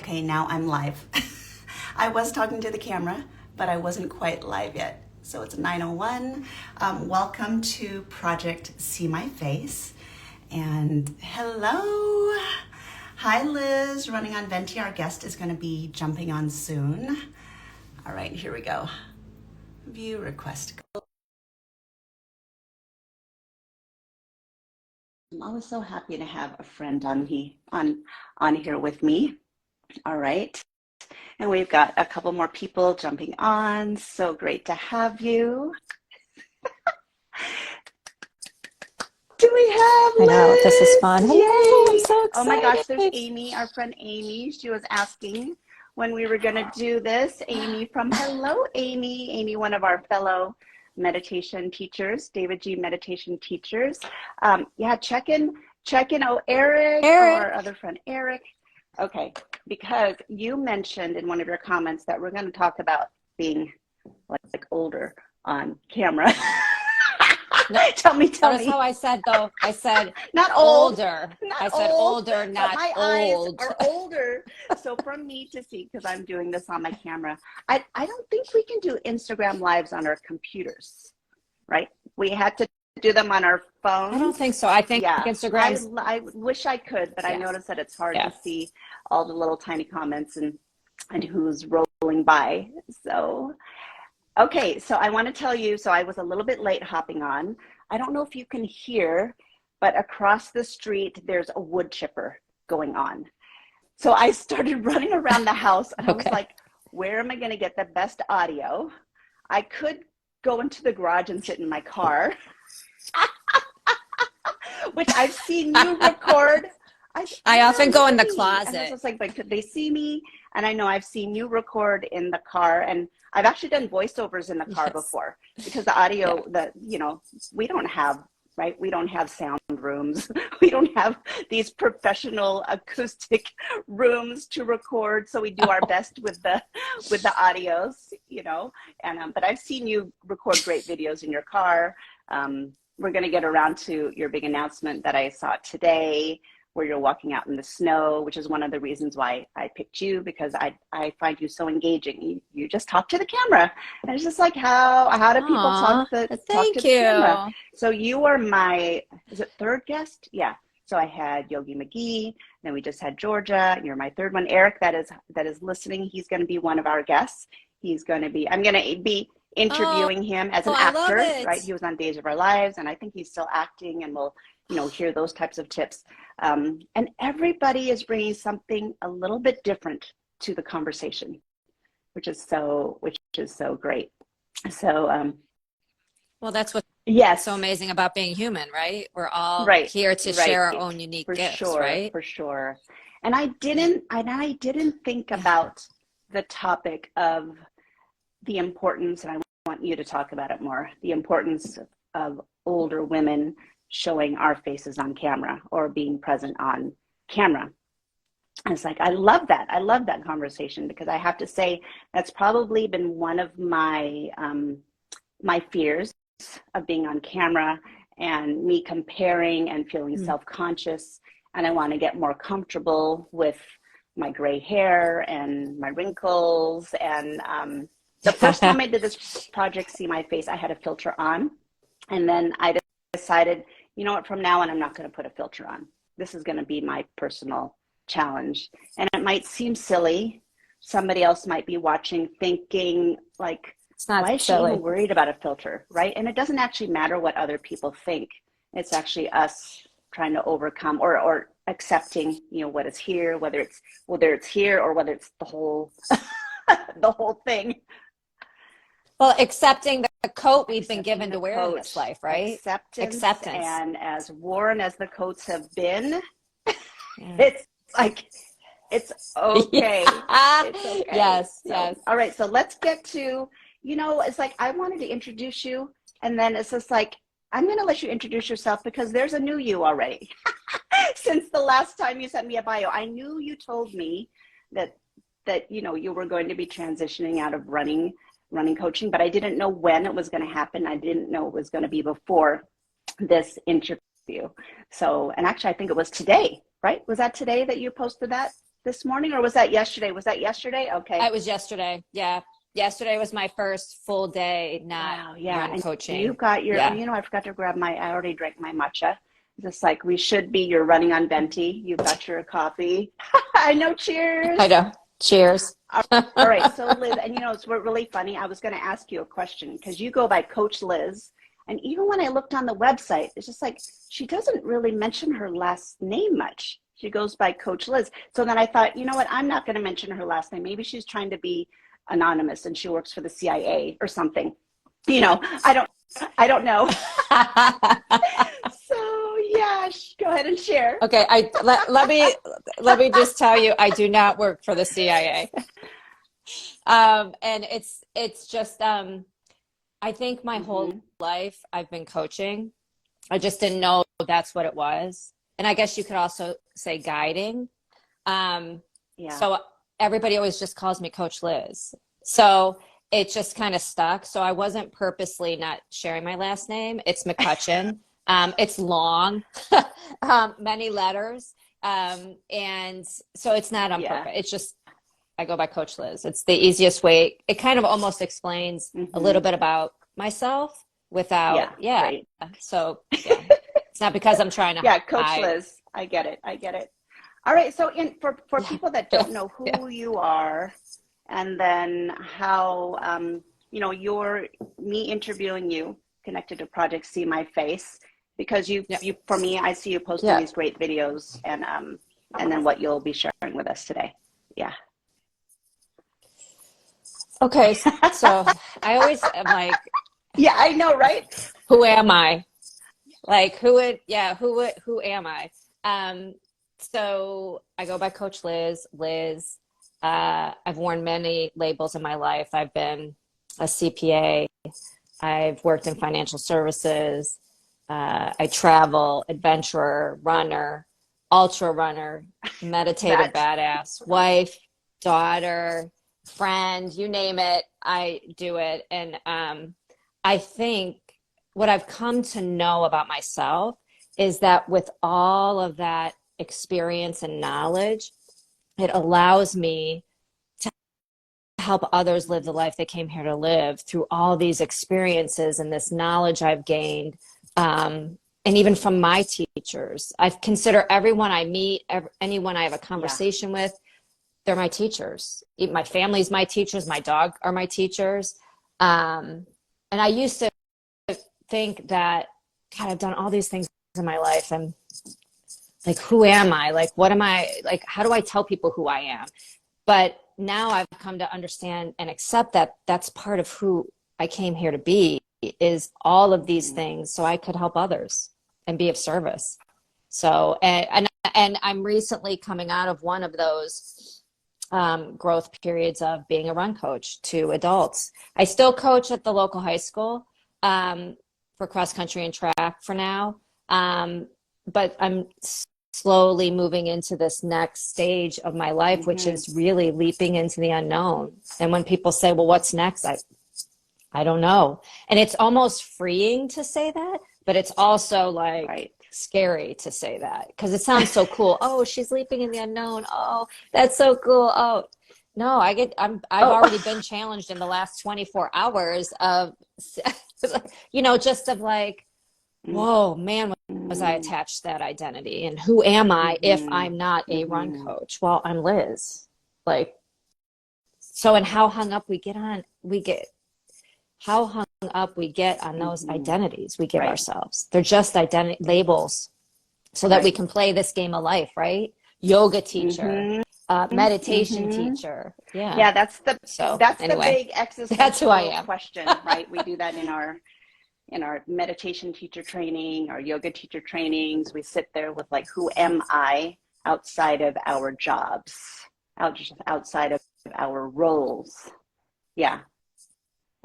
Okay, now I'm live. I was talking to the camera, but I wasn't quite live yet. So it's 9:01. Welcome to Project See My Face. And hello. Hi, Liz, running on Venti. Our guest is going to be jumping on soon. All right, here we go. View request. I'm always so happy to have a friend on here with me. All right. And we've got a couple more people jumping on. So great to have you. Do we have Liz? I know, this is fun. Hello, I'm so excited. Oh my gosh, there's Amy, our friend Amy. She was asking when we were going to do this. Amy from Hello, Amy. Amy, one of our fellow meditation teachers, David G. meditation teachers. Yeah, check in. Oh, Eric, our other friend Eric. Okay, because you mentioned in one of your comments that we're going to talk about being like older on camera. Tell me. That's how I said, though. I said not old, older. Not I said old, older, not my old. eyes are older. So for me to see, because I'm doing this on my camera, I don't think we can do Instagram lives on our computers, right? We had to do them on our phones. I don't think so. I think Instagram. I wish I could, but I noticed that it's hard to see all the little tiny comments and who's rolling by. So, okay, so I want to tell you, so I was a little bit late hopping on. I don't know if you can hear, but across the street, there's a wood chipper going on. So I started running around the house and I was like, where am I going to get the best audio? I could go into the garage and sit in my car. Which I've seen you record. I often go in the closet. And I was just like, but could they see me? And I know I've seen you record in the car, and I've actually done voiceovers in the car before, because the audio, we don't have, right? We don't have sound rooms. We don't have these professional acoustic rooms to record. So we do our best with the audios, and, but I've seen you record great videos in your car. We're going to get around to your big announcement that I saw today, where you're walking out in the snow, which is one of the reasons why I picked you, because I find you so engaging. You just talk to the camera. And it's just like, how do people talk to the camera? So you are my, is it third guest? Yeah. So I had Yogi McGee, then we just had Georgia, and you're my third one. Eric, that is listening. He's going to be one of our guests. I'm going to be interviewing him as an actor, right? He was on Days of Our Lives, and I think he's still acting, and we'll, hear those types of tips. And everybody is bringing something a little bit different to the conversation, which is so great. So, well, that's what's so amazing about being human, right? We're all here to share our own unique gifts, right? For sure. And I didn't think about the topic of the importance, and I want you to talk about it more, the importance of older women showing our faces on camera or being present on camera. And it's like, I love that conversation, because I have to say that's probably been one of my my fears of being on camera, and me comparing and feeling self-conscious. And I want to get more comfortable with my gray hair and my wrinkles. And the first time I did this Project See My Face, I had a filter on. And then I decided, you know what, from now on, I'm not going to put a filter on. This is going to be my personal challenge. And it might seem silly. Somebody else might be watching thinking, like, why is she even worried about a filter, right? And it doesn't actually matter what other people think. It's actually us trying to overcome or accepting, what is here, whether it's here or whether it's the whole the whole thing. Well, accepting the coat we've been given to wear in this life, right? Acceptance. And as worn as the coats have been, it's like, it's okay. It's okay. Yes. All right. So let's get to, it's like, I wanted to introduce you, and then it's just like, I'm going to let you introduce yourself, because there's a new you already. Since the last time you sent me a bio, I knew you told me that you were going to be transitioning out of running coaching, but I didn't know when it was going to happen. I didn't know it was going to be before this interview. So, and actually, I think it was today, right? Was that today that you posted that? this morning, or was that yesterday? Was that yesterday? Okay. It was yesterday. Yeah. Yesterday was my first full day run coaching. You got your, I forgot to grab I already drank my matcha. Just like we should be, you're running on venti. You've got your coffee. I know, cheers. I know. Cheers. All right. So Liz, and it's really funny. I was going to ask you a question because you go by Coach Liz. And even when I looked on the website, it's just like, she doesn't really mention her last name much. She goes by Coach Liz. So then I thought, you know what? I'm not going to mention her last name. Maybe she's trying to be anonymous and she works for the CIA or something. I don't know. So yeah, go ahead and share. Okay. Let me just tell you, I do not work for the CIA. And it's just, I think my whole life I've been coaching. I just didn't know that's what it was. And I guess you could also say guiding. So everybody always just calls me Coach Liz. So it just kind of stuck. So I wasn't purposely not sharing my last name. It's McCutcheon. It's long, many letters. And so it's not on purpose. It's just, I go by Coach Liz. It's the easiest way. It kind of almost explains a little bit about myself without, right. So it's not because I'm trying to Coach Liz. I get it. All right. So for people that don't know who you are, and then how, me interviewing you connected to Project See My Face, because you for me, I see you posting these great videos and then what you'll be sharing with us today. Yeah. Okay, so I always am like, I know, right? Who am I? Like, who am I? So I go by Coach Liz. I've worn many labels in my life. I've been a CPA. I've worked in financial services. I travel, adventurer, runner, ultra runner, meditative badass, wife, daughter, friend, you name it, I do it. And I think what I've come to know about myself is that with all of that experience and knowledge, it allows me to help others live the life they came here to live through all these experiences and this knowledge I've gained. And even from my teachers, I consider everyone I meet, anyone I have a conversation with, they're my teachers. My family's my teachers. My dog are my teachers. And I used to think that, God, I've done all these things in my life. And like, who am I? Like, what am I? Like, how do I tell people who I am? But now I've come to understand and accept that that's part of who I came here to be, is all of these things so I could help others and be of service. So, and I'm recently coming out of one of those growth periods of being a run coach to adults. I still coach at the local high school for cross country and track for now. But I'm slowly moving into this next stage of my life, which is really leaping into the unknown. And when people say, well, what's next? I don't know. And it's almost freeing to say that, but it's also like scary to say that because it sounds so cool. Oh, she's leaping in the unknown. Oh, that's so cool. Oh, no, I've already been challenged in the last 24 hours of, just of like, whoa, man, was I attached to that identity? And who am I if I'm not a run coach? Well, I'm Liz. Like, so, and how hung up we get on those identities we give ourselves. They're just identity labels so that we can play this game of life, right? Yoga teacher, meditation teacher. Yeah. That's the big existential question, right? We do that in our meditation teacher training, our yoga teacher trainings. We sit there with like, who am I outside of our jobs, outside of our roles? Yeah.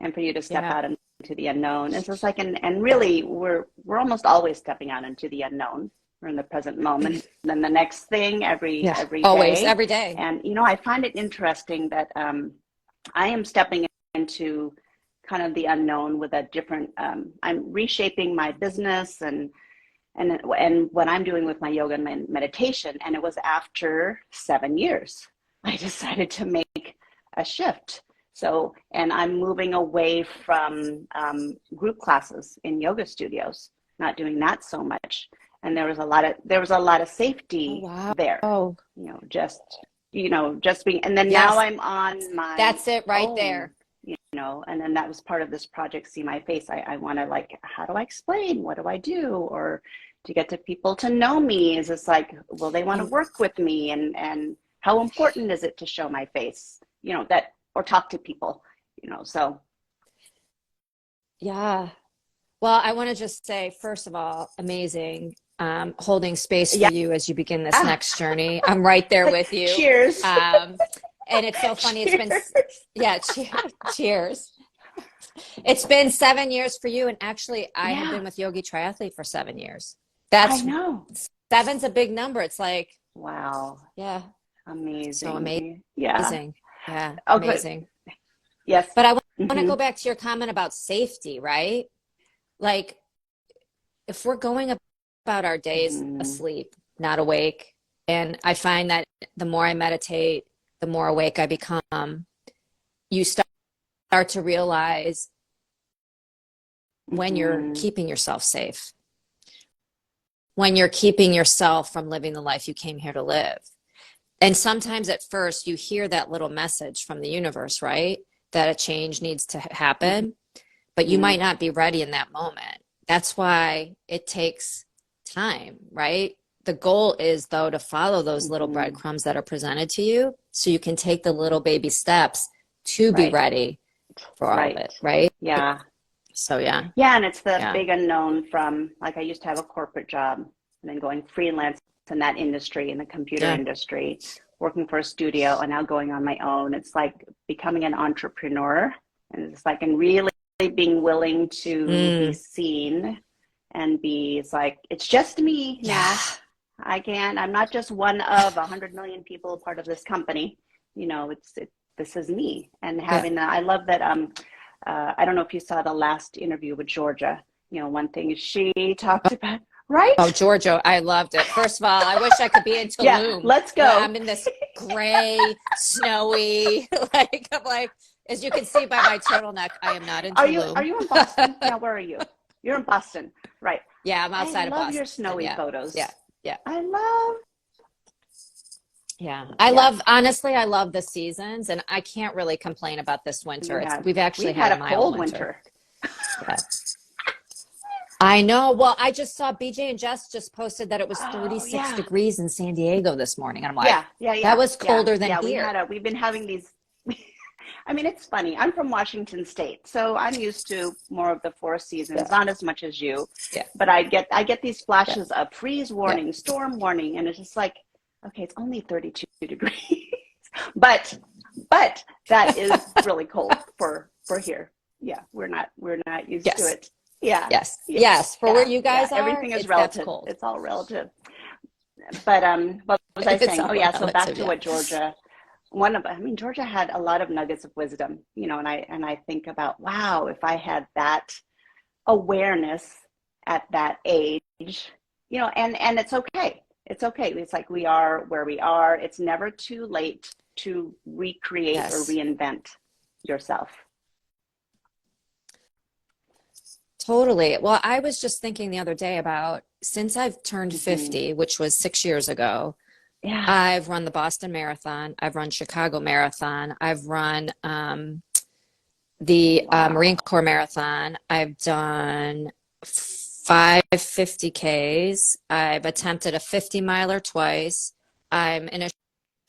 And for you to step out into the unknown, it's just like, and really we're almost always stepping out into the unknown. We're in the present moment. Then the next thing every day. And, I find it interesting that I am stepping into kind of the unknown with a different, I'm reshaping my business and and what I'm doing with my yoga and meditation. And it was after 7 years, I decided to make a shift. So, and I'm moving away from group classes in yoga studios, not doing that so much. And there was a lot of safety there, just being, and then now I'm on my That's it right own, there. And then that was part of this project, See My Face. I want to, like, how do I explain? What do I do? Or to get to people to know me, is this like, will they want to work with me? And how important is it to show my face, that, or talk to people, so. Yeah. Well, I want to just say, first of all, amazing, holding space for you as you begin this next journey. I'm right there with you. Cheers. And it's so funny. Cheers. It's been, cheers. It's been 7 years for you. And actually, I have been with Yogi Triathlete for 7 years. I know. 7's a big number. It's like, wow. Yeah. Amazing. So amazing. Yeah. Yeah. Okay. Amazing. Yes. But I want to go back to your comment about safety, right? Like, if we're going about our days asleep, not awake, and I find that the more I meditate, the more awake I become, you start to realize when you're keeping yourself safe, when you're keeping yourself from living the life you came here to live. And sometimes at first you hear that little message from the universe, right? That a change needs to happen, but you might not be ready in that moment. That's why it takes time, right? The goal is, though, to follow those little breadcrumbs that are presented to you so you can take the little baby steps to be ready for all of it, right? Yeah. So, yeah. Yeah, and it's the big unknown from, like, I used to have a corporate job and then going freelance in that industry, in the computer industry, working for a studio, and now going on my own. It's like becoming an entrepreneur, and it's like, and really being willing to be seen and it's like, it's just me now. I'm not just one of 100 million people part of this company. This is me. And having that, I love that. I don't know if you saw the last interview with Georgia. One thing she talked about, right? Oh, Georgia, I loved it. First of all, I wish I could be in Tulum. Let's go. I'm in this gray, snowy, I'm like, as you can see by my turtleneck, I am not in Tulum. Are you in Boston? Now, where are you? You're in Boston, right? Yeah, I'm outside of Boston. I love your snowy photos. Yeah. I love. Yeah. Honestly, I love the seasons, and I can't really complain about this winter. We've actually had a cold winter. Yeah. I know. Well, I just saw BJ and Jess just posted that it was 36 degrees in San Diego this morning. And I'm like, that was colder than here. We've been having these. I mean, it's funny. I'm from Washington State, so I'm used to more of the four seasons, not as much as you. Yeah. But I get these flashes of freeze warning, storm warning, and it's just like, okay, it's only 32 degrees, but that is really cold for here. Yeah, we're not used to it. Yeah. Yes. For where you guys are, everything is relative. It's all relative. But what was I saying? So back to what Georgia. Georgia had a lot of nuggets of wisdom, and I think about, wow, if I had that awareness at that age, and it's okay. It's okay. It's like, we are where we are. It's never too late to recreate or reinvent yourself. Totally. Well, I was just thinking the other day about, since I've turned 50, which was 6 years ago, I've run the Boston Marathon. I've run Chicago Marathon. I've run the Marine Corps Marathon. I've done 5 50Ks. I've attempted a 50 miler twice. I'm in a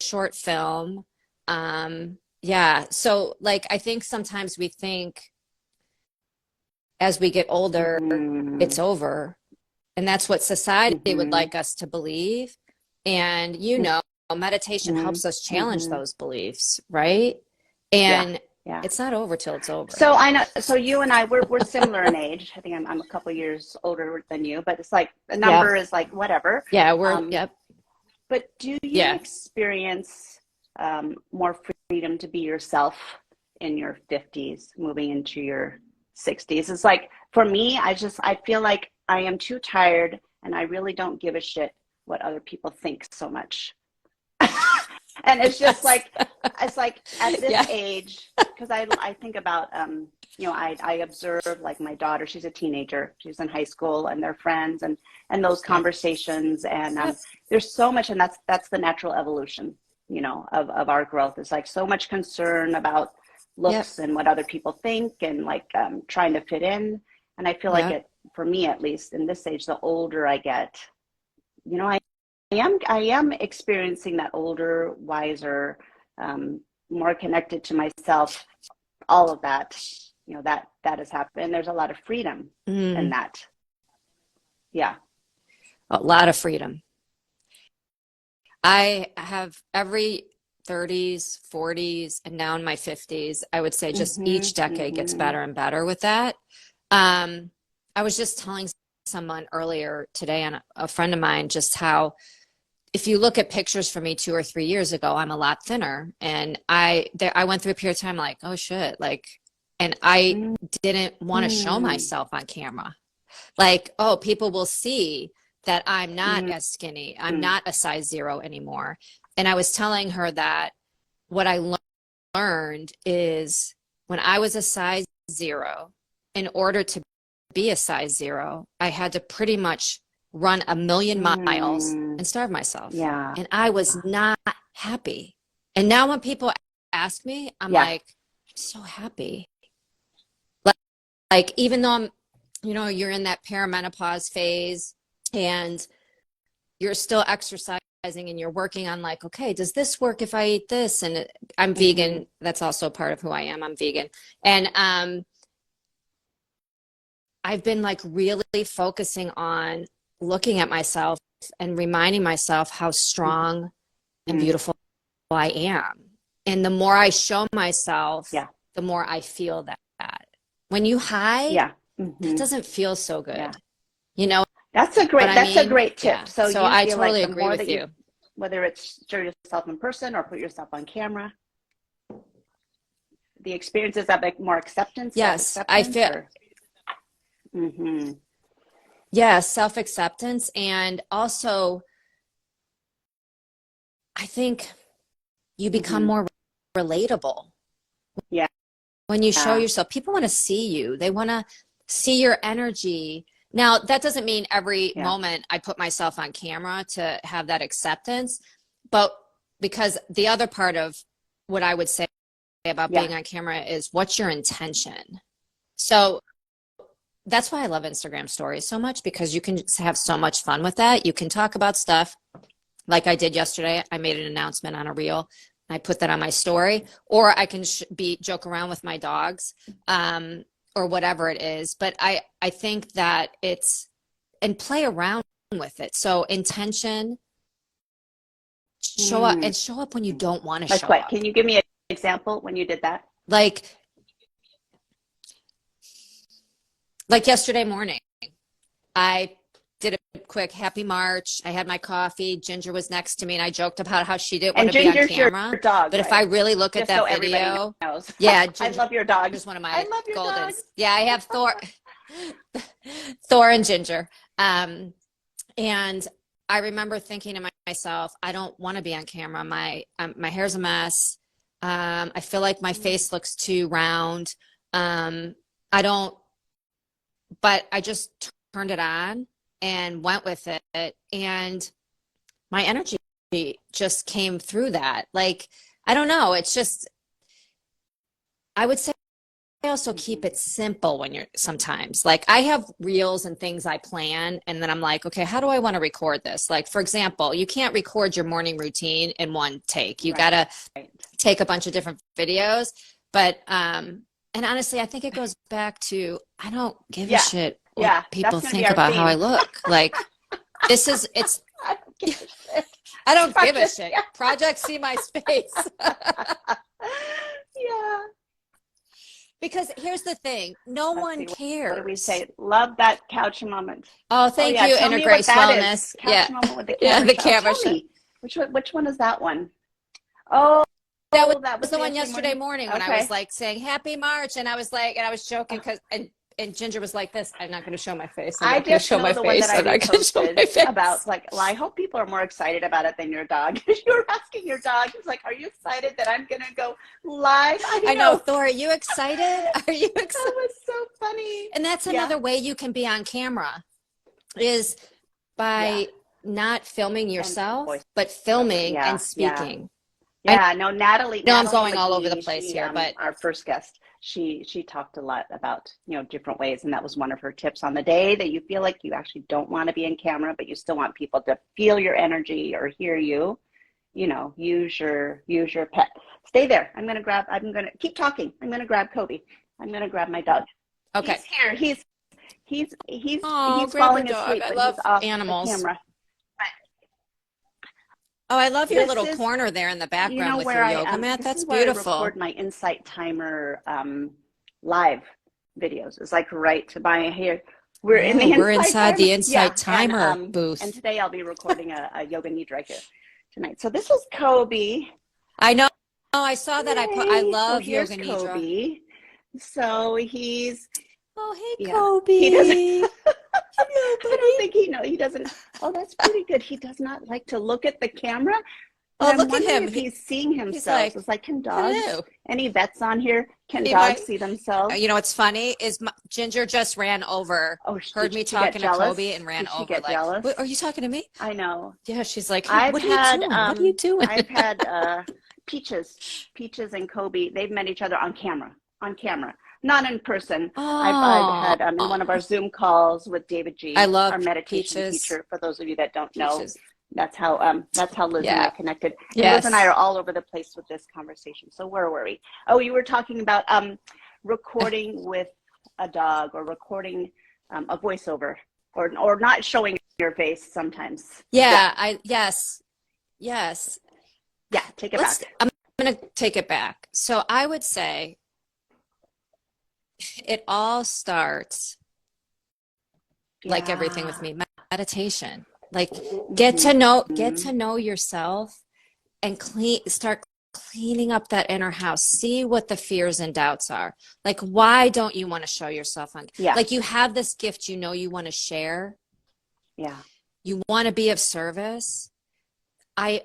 short film. So, like, I think sometimes we think as we get older, it's over. And that's what society would like us to believe. And, meditation helps us challenge those beliefs, right? And it's not over till it's over. So I know, so you and I, we're similar in age. I think I'm a couple years older than you, but it's like, the number is like, whatever. Yeah, we're, But do you experience more freedom to be yourself in your 50s, moving into your 60s? It's like, for me, I feel like I am too tired and I really don't give a shit what other people think so much. And it's just like, it's like at this age, because I think about, you know, I observe like my daughter, she's a teenager, she's in high school, and their friends and those conversations. And there's so much, and that's the natural evolution, you know, of our growth. It's like so much concern about looks and what other people think, and like trying to fit in. And I feel like for me, at least in this age, the older I get, you know, I am experiencing that older, wiser, more connected to myself, all of that, you know, that has happened. There's a lot of freedom in that. Yeah. A lot of freedom. I have every 30s, 40s, and now in my 50s, I would say just each decade gets better and better with that. I was just telling someone earlier today, and a friend of mine, just how if you look at pictures from me 2 or 3 years ago, I'm a lot thinner. And I went through a period of time like, oh shit, like, and I didn't want to show myself on camera. Like, oh, people will see that I'm not as skinny. I'm not a size 0 anymore. And I was telling her that what I learned is when I was a size 0, in order to be a size 0, I had to pretty much run 1,000,000 miles and starve myself. Yeah. And I was not happy. And now when people ask me, I'm like, I'm so happy. Like even though I'm, you know, you're in that perimenopause phase and you're still exercising and you're working on like, okay, does this work if I eat this? And I'm vegan. That's also part of who I am. I'm vegan. And I've been like really focusing on looking at myself and reminding myself how strong and beautiful I am. And the more I show myself, the more I feel that. When you hide, that doesn't feel so good. You know, that's a great tip. Yeah. So you I feel totally like agree with you. Whether it's show yourself in person or put yourself on camera, the experiences that make more acceptance. Yes, I feel. Yeah, self-acceptance. And also, I think you become more relatable. Yeah. When you show yourself, people want to see you. They want to see your energy. Now, that doesn't mean every moment I put myself on camera to have that acceptance, but because the other part of what I would say about being on camera is what's your intention? So that's why I love Instagram stories so much, because you can just have so much fun with that. You can talk about stuff like I did yesterday. I made an announcement on a reel. I put that on my story, or I can joke around with my dogs, or whatever it is. But I think that and play around with it. So intention, show up when you don't want to show up. Can you give me an example when you did that? Like yesterday morning, I did a quick happy March. I had my coffee. Ginger was next to me, and I joked about how she didn't want to be on camera. Your dog, but if I really look at that video, Ginger, I love your dog. Just one of my goldens. Yeah, I have Thor and Ginger. And I remember thinking to myself, I don't want to be on camera. My hair's a mess. I feel like my face looks too round. But I just turned it on and went with it, and my energy just came through that. Like, I don't know, it's just, I would say also keep it simple when you're sometimes like, I have reels and things I plan, and then I'm like, okay, how do I want to record this? Like, for example, you can't record your morning routine in one take. You gotta take a bunch of different videos. But and honestly, I think it goes back to, I don't give a shit what people think about how I look. Like, it's I don't give a shit. Project See My Face. Yeah. Because here's the thing, no one cares. What do we say? Love that couch moment. Oh, thank you, Inner Grace Wellness. Couch moment with the camera. The camera shot. Which one is that one? Oh, that was the one yesterday morning when I was like saying Happy March, and I was like, and I was joking because, and and Ginger was like this. I'm not going to show my face. I'm I not going to just show know my the one face. that I I'm not going to show my reposted face. about, like, well, I hope people are more excited about it than your dog. You were asking your dog, he's like, are you excited that I'm going to go live? I know, Thor, are you excited? Are you excited? That was so funny. And that's another way you can be on camera is by not filming yourself, but filming and speaking. Yeah, no, Natalie. No, I'm Natalie going all over the McGee, place here, but our first guest, she talked a lot about, you know, different ways, and that was one of her tips on the day that you feel like you actually don't want to be in camera, but you still want people to feel your energy or hear you. You know, use your pet. Stay there. I'm gonna keep talking. I'm gonna grab Kobe. I'm gonna grab my dog. Okay. He's here. He's grab falling your dog. asleep, I but love he's off animals. the camera. Oh, I love your little corner there in the background with your yoga mat. That's beautiful. I record my Insight Timer live videos. It's like right to my here. We're inside the Insight Timer booth. And today I'll be recording a yoga nidra here tonight. So this is Kobe. I know. Oh, I saw that. I love yoga nidra. Kobe. So he's. Oh, hey, Kobe. He doesn't. I don't think he doesn't. Oh, that's pretty good. He does not like to look at the camera. Oh, look at him. If he's seeing himself. He's like, it's like, can dogs, hello. Any vets on here, can dogs see themselves? You know what's funny is Ginger just ran over, heard me talking to Kobe and ran over. Get jealous? Are you talking to me? I know. Yeah, she's like, hey, what are you doing? I've had Peaches and Kobe. They've met each other on camera. Not in person. I've had in one of our Zoom calls with David G. I love our meditation Peaches. teacher. For those of you that don't know, that's how Liz and I connected. Yes. Liz and I are all over the place with this conversation. So where were we? Oh, you were talking about recording with a dog or recording a voiceover or not showing your face sometimes. Yes. Yeah, take it back. I'm going to take it back. So I would say it all starts like everything with me, meditation. Like get to know yourself and start cleaning up that inner house. See what the fears and doubts are. Like, why don't you want to show yourself on? Like, you have this gift, you want to share. Yeah. You want to be of service. I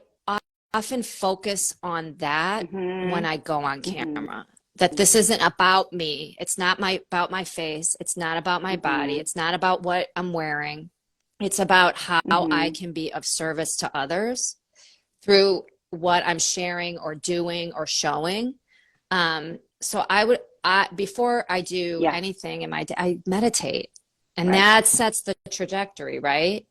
often focus on that when I go on camera. That this isn't about me. It's not about my face. It's not about my body. It's not about what I'm wearing. It's about how I can be of service to others through what I'm sharing or doing or showing. So before I do anything in my day, I meditate, and that sets the trajectory, right?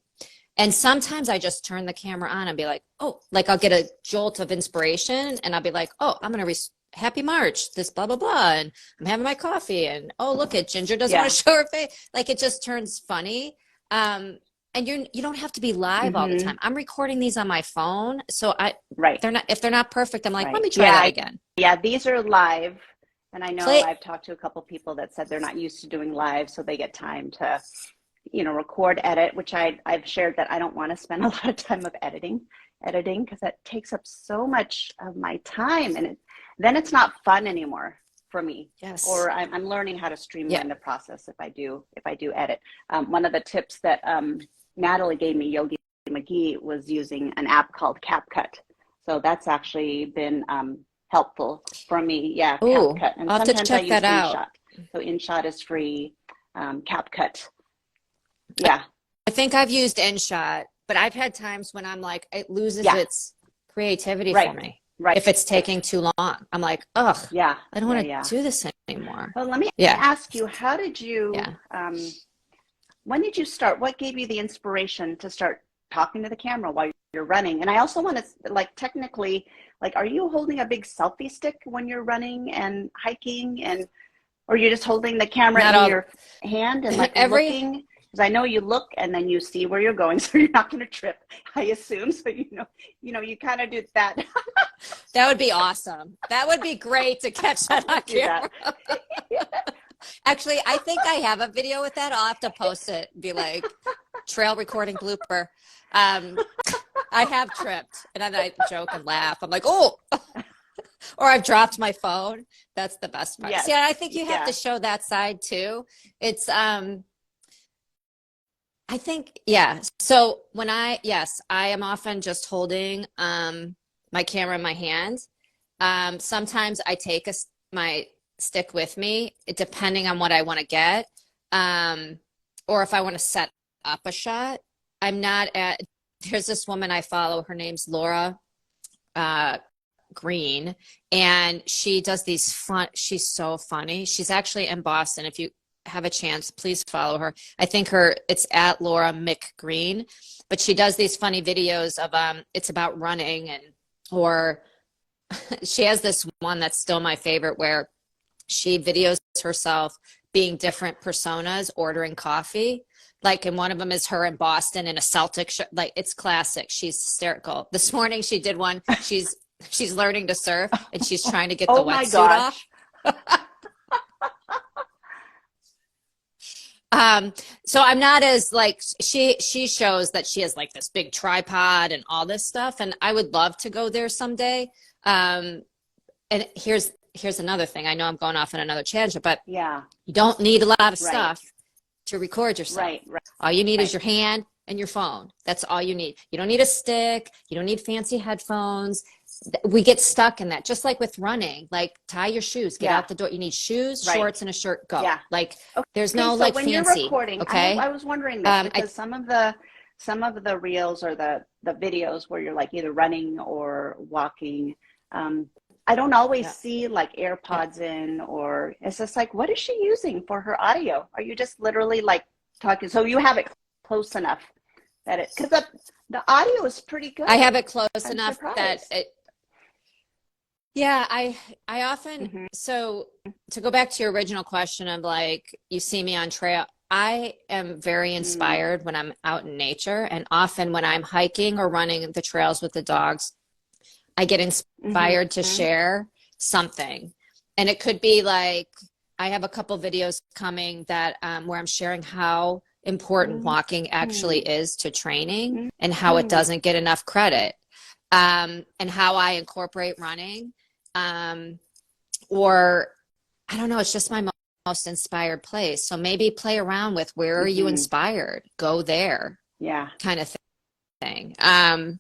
And sometimes I just turn the camera on and be like, oh, like I'll get a jolt of inspiration and I'll be like, oh, I'm going to happy March, this blah, blah, blah. And I'm having my coffee and, oh, look at Ginger doesn't want to show her face. Like, it just turns funny. And you don't have to be live all the time. I'm recording these on my phone. So if they're not perfect, I'm like, let me try that again. Yeah. These are live. And I know I've talked to a couple people that said they're not used to doing live. So they get time to, record, edit, which I've shared that I don't want to spend a lot of time of editing because that takes up so much of my time, and then it's not fun anymore for me. Yes. Or I'm learning how to streamline the process if I do edit. One of the tips that Natalie gave me, Yogi McGee, was using an app called CapCut. So that's actually been helpful for me. Yeah, Ooh, CapCut. And I'll have to sometimes check I use that InShot. out. So InShot is free. CapCut. Yeah. I think I've used InShot, but I've had times when I'm like, it loses its creativity for me. Right. If it's taking too long, I'm like, ugh, I don't want to do this anymore. Well, let me ask you, how did you, when did you start? What gave you the inspiration to start talking to the camera while you're running? And I also want to, technically, are you holding a big selfie stick when you're running and hiking, or you're just holding the camera in your hand and looking? Because I know you look and then you see where you're going, so you're not going to trip, I assume. So you kind of do that. That would be awesome. That would be great to catch that on camera. Actually, I think I have a video with that. I'll have to post it. Be like, trail recording blooper. I have tripped, and then I joke and laugh. I'm like, oh. or I've dropped my phone. That's the best part. Yes. Yeah, I think you have Yeah. to show that side too. It's I think, yeah. So yes, I am often just holding my camera in my hand. Sometimes I take my stick with me, depending on what I want to get, or if I want to set up a shot. I'm not at. There's this woman I follow. Her name's Laura Green, and she does these fun. She's so funny. She's actually in Boston. If you have a chance, please follow her. I think it's at Laura McGreen, but she does these funny videos of it's about running or she has this one that's still my favorite where she videos herself being different personas ordering coffee. Like, and one of them is her in Boston in a Celtic shirt. Like, it's classic. She's hysterical. This morning she did one. She's learning to surf and she's trying to get the Oh my wetsuit gosh. off. So I'm not as like she shows that she has like this big tripod and all this stuff, and I would love to go there someday. And here's another thing. I know I'm going off on another tangent, but Yeah. you don't need a lot of Right. stuff to record yourself. Right. All you need Right. is your hand and your phone. That's all you need. You don't need a stick. You don't need fancy headphones. We get stuck in that. Just like with running, like tie your shoes, get Yeah. out the door. You need shoes, Right. shorts, and a shirt. Go. Yeah. Like Okay, there's no so like when fancy. you're recording, Okay. I was wondering this because some of the reels or the videos where you're like either running or walking, I don't always see like AirPods in, or it's just like, what is she using for her audio? Are you just literally like talking? So you have it close enough that because the audio is pretty good. I have it close I'm enough surprised. that it. Yeah, I often, so to go back to your original question of like, you see me on trail, I am very inspired when I'm out in nature, and often when I'm hiking or running the trails with the dogs, I get inspired to share something. And it could be like, I have a couple videos coming that where I'm sharing how important walking actually is to training and how it doesn't get enough credit, and how I incorporate running. Or I don't know, it's just my most inspired place. So maybe play around with where are you inspired? Go there. Yeah. Kind of thing. And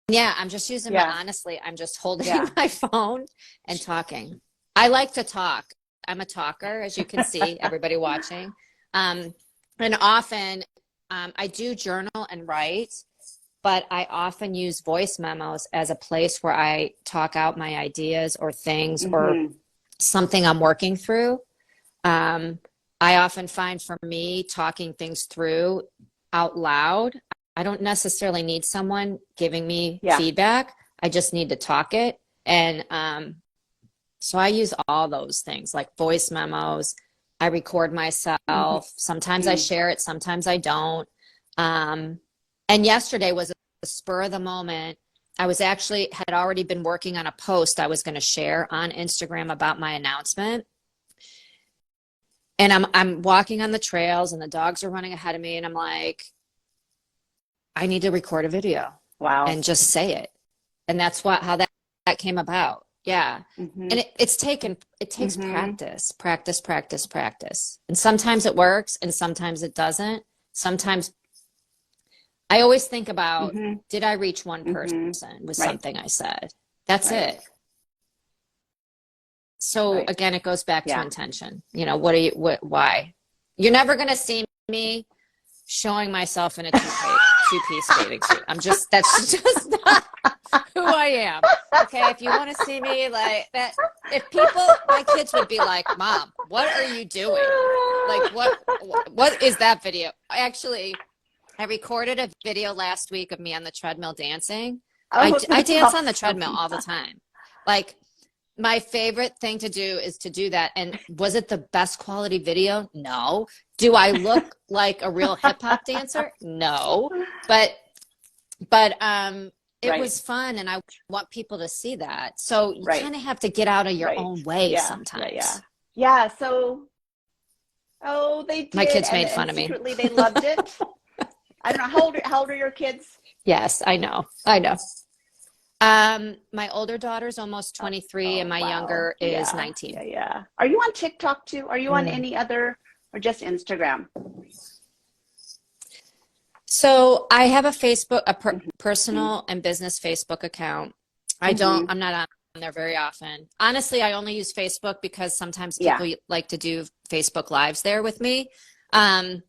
yeah, I'm just using honestly, I'm just holding my phone and talking. I like to talk. I'm a talker, as you can see, everybody watching. And often I do journal and write, but I often use voice memos as a place where I talk out my ideas or things or something I'm working through. I often find for me talking things through out loud, I don't necessarily need someone giving me feedback. I just need to talk it. And so I use all those things like voice memos. I record myself. Sometimes I share it. Sometimes I don't. And yesterday was a spur of the moment. I was actually had already been working on a post I was going to share on Instagram about my announcement. And I'm walking on the trails and the dogs are running ahead of me. And I'm like, I need to record a video. Wow. And just say it. And that's how that came about. Yeah. And it takes practice. And sometimes it works and sometimes it doesn't. Sometimes I always think about, did I reach one person with something I said? That's it. So again, it goes back to intention. You know, why? You're never going to see me showing myself in a two-piece bathing suit. That's just not who I am. Okay, if you want to see me like that, my kids would be like, Mom, what are you doing? Like, what is that video? Actually, I recorded a video last week of me on the treadmill dancing. I dance on the treadmill all the time. Like, my favorite thing to do is to do that. And was it the best quality video? No. Do I look like a real hip hop dancer? No. But it was fun, and I want people to see that. So you kind of have to get out of your own way sometimes. Yeah. So, they did. My kids made fun of me. Secretly, they loved it. I don't know. How old are your kids? Yes, I know. My older daughter's almost 23 and Oh, my wow. younger is Yeah, 19. yeah, yeah. Are you on TikTok too? Are you on Mm. any other, or just Instagram? So I have a Mm-hmm. personal and business Facebook account. Mm-hmm. I'm not on there very often. Honestly, I only use Facebook because sometimes Yeah, people like to do Facebook lives there with me. Um,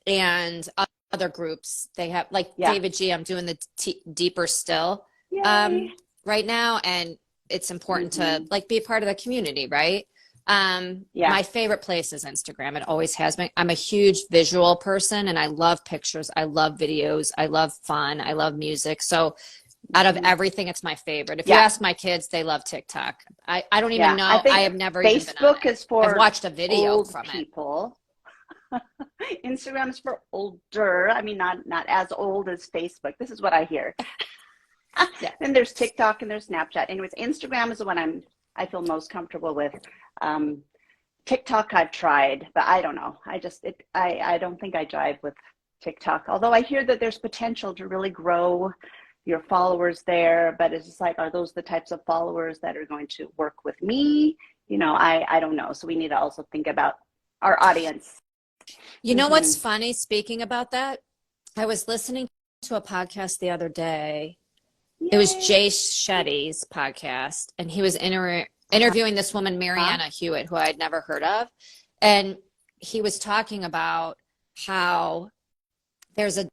and other groups, they have like yeah. David G. I'm doing the deeper still, Yay. um, right now. And it's important to Mm-hmm. like be a part of the community, right? Yeah. My favorite place is Instagram. It always has been. I'm a huge visual person and I love pictures. I love videos. I love fun. I love music. So out of Mm-hmm. everything, it's my favorite. If you Yeah, ask my kids, they love TikTok. I don't even yeah. I know. I think have never even been on Facebook it. is I've for watched a video old from it. people. Instagram is for older. I mean, not as old as Facebook. This is what I hear. Yeah. Then there's TikTok and there's Snapchat. Anyways, Instagram is the one I feel most comfortable with. Um, TikTok I've tried, but I don't know. I don't think I jive with TikTok. Although I hear that there's potential to really grow your followers there, but it's just like, are those the types of followers that are going to work with me? I don't know. So we need to also think about our audience. You know what's Mm-hmm. funny? Speaking about that, I was listening to a podcast the other day. It was Yay. Jay Shetty's podcast, and he was interviewing this woman, Huh? Mariana Hewitt, who I had never heard of. And he was talking about how there's a,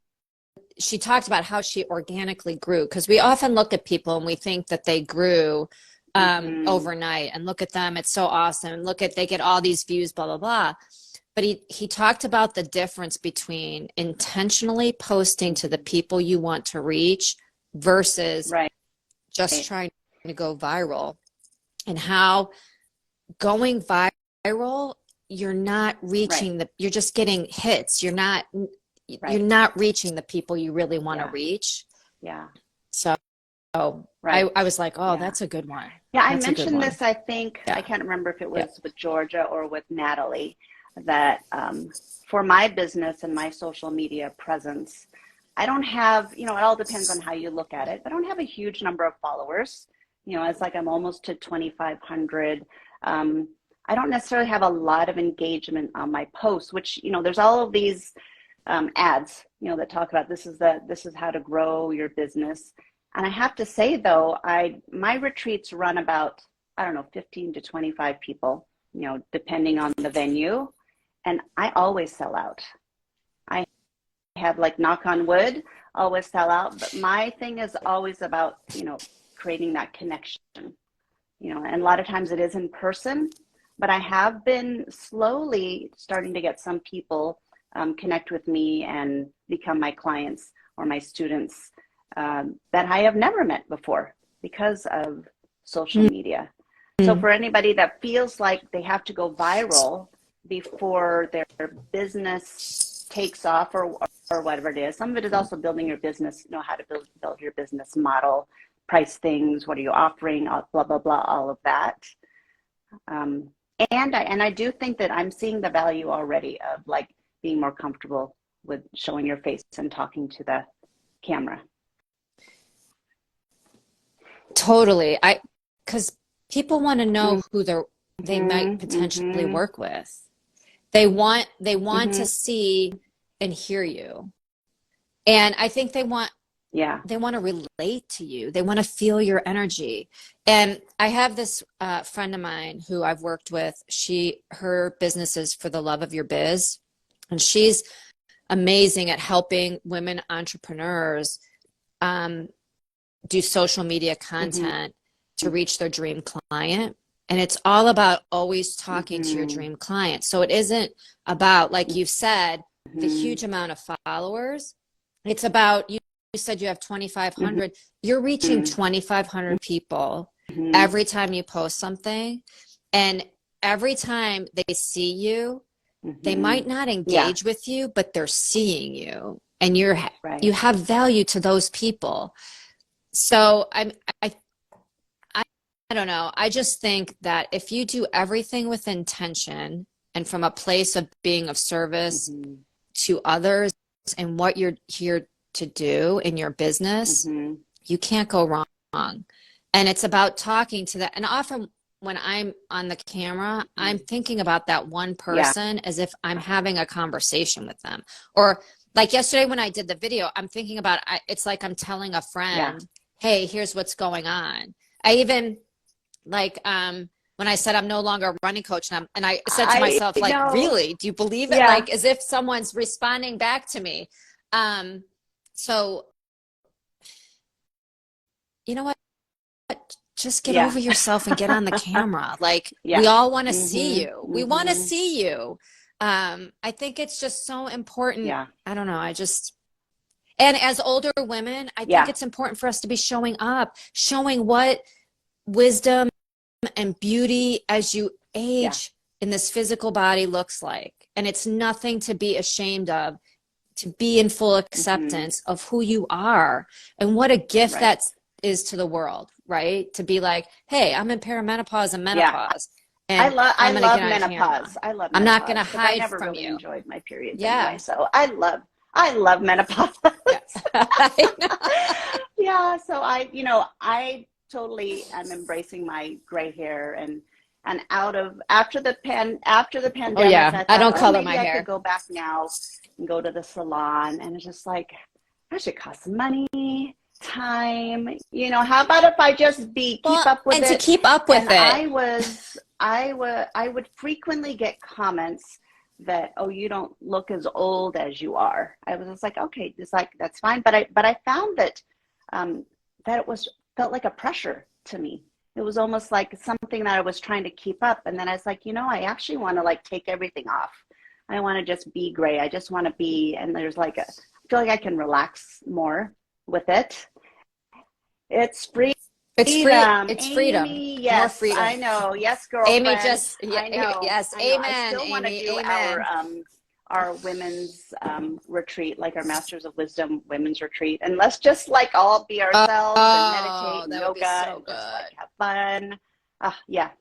she talked about how she organically grew, because we often look at people and we think that they grew Mm-hmm. overnight, and look at them, it's so awesome. And look at, they get all these views, blah, blah, blah. But he talked about the difference between intentionally posting to the people you want to reach versus Right. just trying to go viral, and how going viral, you're not Right. reaching you're just getting hits. You're Right. not reaching the people you really want to Yeah. reach. Yeah. So Right. I was like, oh, Yeah. that's a good one. Yeah, I That's a good mentioned one. this, I think, I Yeah. can't remember if it Yeah. was with Georgia or with Natalie, that for my business and my social media presence, I don't have, it all depends on how you look at it, but I don't have a huge number of followers. It's like I'm almost to 2,500. Um, I don't necessarily have a lot of engagement on my posts, which, there's all of these ads, that talk about this is how to grow your business. And I have to say though, my retreats run about, I don't know, 15 to 25 people, depending on the venue. And I always sell out. I have, like, knock on wood, always sell out. But my thing is always about, creating that connection, and a lot of times it is in person, but I have been slowly starting to get some people connect with me and become my clients or my students that I have never met before because of social media. So Mm-hmm. for anybody that feels like they have to go viral before their business takes off, or whatever it is, some of it is also building your business, know how to build your business model, price things, what are you offering, blah, blah, blah, all of that. Um, and I do think that I'm seeing the value already of, like, being more comfortable with showing your face and talking to the camera. Totally. Because people want to know who they might Mm-hmm, potentially mm-hmm, work with. They want mm-hmm. to see and hear you. And I think Yeah. they want to relate to you. They want to feel your energy. And I have this friend of mine who I've worked with. Her business is For the Love of Your Biz, and she's amazing at helping women entrepreneurs do social media Mm-hmm, content to reach their dream client. And it's all about always talking to your mm-hmm, dream client. So it isn't about, like you said, the mm-hmm, huge amount of followers. It's about, you said you have mm-hmm, 2,500. You're reaching 2,500 people mm-hmm. every time you post something. And every time they see you, they Mm-hmm. might not Yeah, engage with you, but they're seeing you, and you right. have value to those people. So I I don't know. I just think that if you do everything with intention and from a place of being of service Mm-hmm, to others and what you're here to do in your business, mm-hmm. you can't go wrong. And it's about talking to that. And often when I'm on the camera, I'm thinking about that one person as if I'm having a conversation with them. Or like yesterday when I did the video, I'm thinking about, it's like I'm telling a friend, hey, here's what's going on. I even like, when I said I'm no longer a running coach, and I said to myself, like, really, do you believe it? Like as if someone's responding back to me. So you know what? Just get over yourself and get on the camera. Like we all want to see you. We want to see you. I think it's just so important. I don't know. And as older women, I think it's important for us to be showing up, showing what wisdom and beauty as you age in this physical body looks like. And it's nothing to be ashamed of, to be in full acceptance of who you are and what a gift that is to the world, right? To be like, hey, I'm in perimenopause and menopause. And I love menopause. I love menopause. I'm not going to hide I never from really you. enjoyed my periods anyway, so I love menopause. So I totally am embracing my gray hair and after the pandemic, I don't color maybe my hair. I could go back now and go to the salon, and it's just like, that should cost some money, time. How about if I just keep up with it? And to keep up with it. I would frequently get comments that, oh, you don't look as old as you are. I was just like, okay, that's fine. But I found that that felt like a pressure to me. It was almost like something that I was trying to keep up. And then I was like, I actually want to like take everything off. I want to just be gray. I just want to be, and there's like I feel like I can relax more with it. It's free. It's freedom. Amy, yes, more freedom. I know. Yes, girlfriend. Amy I know. Yes, I know. amen. I still want to do amen. our women's retreat, like our Masters of Wisdom women's retreat, and let's just like all be ourselves and meditate and yoga and just like have fun.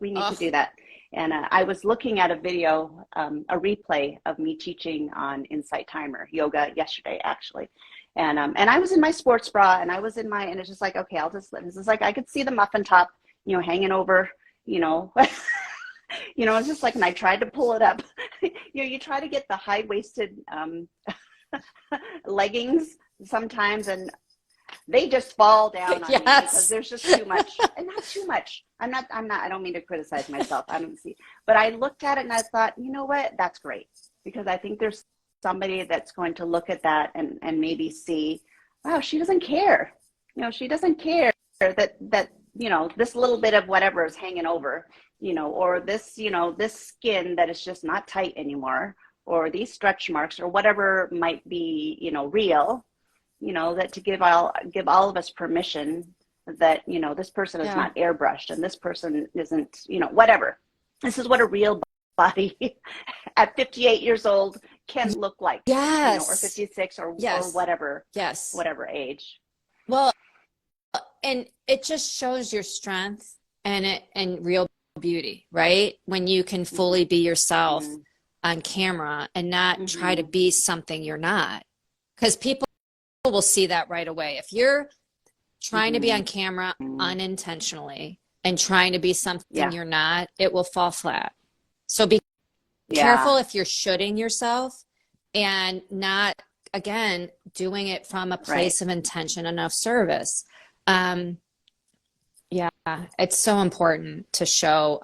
We need to do that. And I was looking at a video, a replay of me teaching on Insight Timer yoga yesterday, actually. And I was in my sports bra, and and it's just like, okay, this is like, I could see the muffin top, hanging over, it's just like, and I tried to pull it up. You try to get the high-waisted leggings sometimes, and they just fall down on me because there's just too much, and not too much. I don't mean to criticize myself. I don't see, but I looked at it and I thought, you know what, that's great, because I think there's somebody that's going to look at that and maybe see, wow, she doesn't care. She doesn't care that this little bit of whatever is hanging over, or this, this skin that is just not tight anymore, or these stretch marks, or whatever might be, real, that to give all of us permission that, this person is not airbrushed, and this person isn't, whatever. This is what a real body at 58 years old can look like, or 56 or whatever, whatever age. Well, and it just shows your strength and real beauty, right? When you can fully be yourself on camera and not try to be something you're not, because people will see that right away. If you're trying to be on camera unintentionally and trying to be something you're not, it will fall flat. So be careful if you're shooting yourself and not, again, doing it from a place of intention and of service. It's so important to show,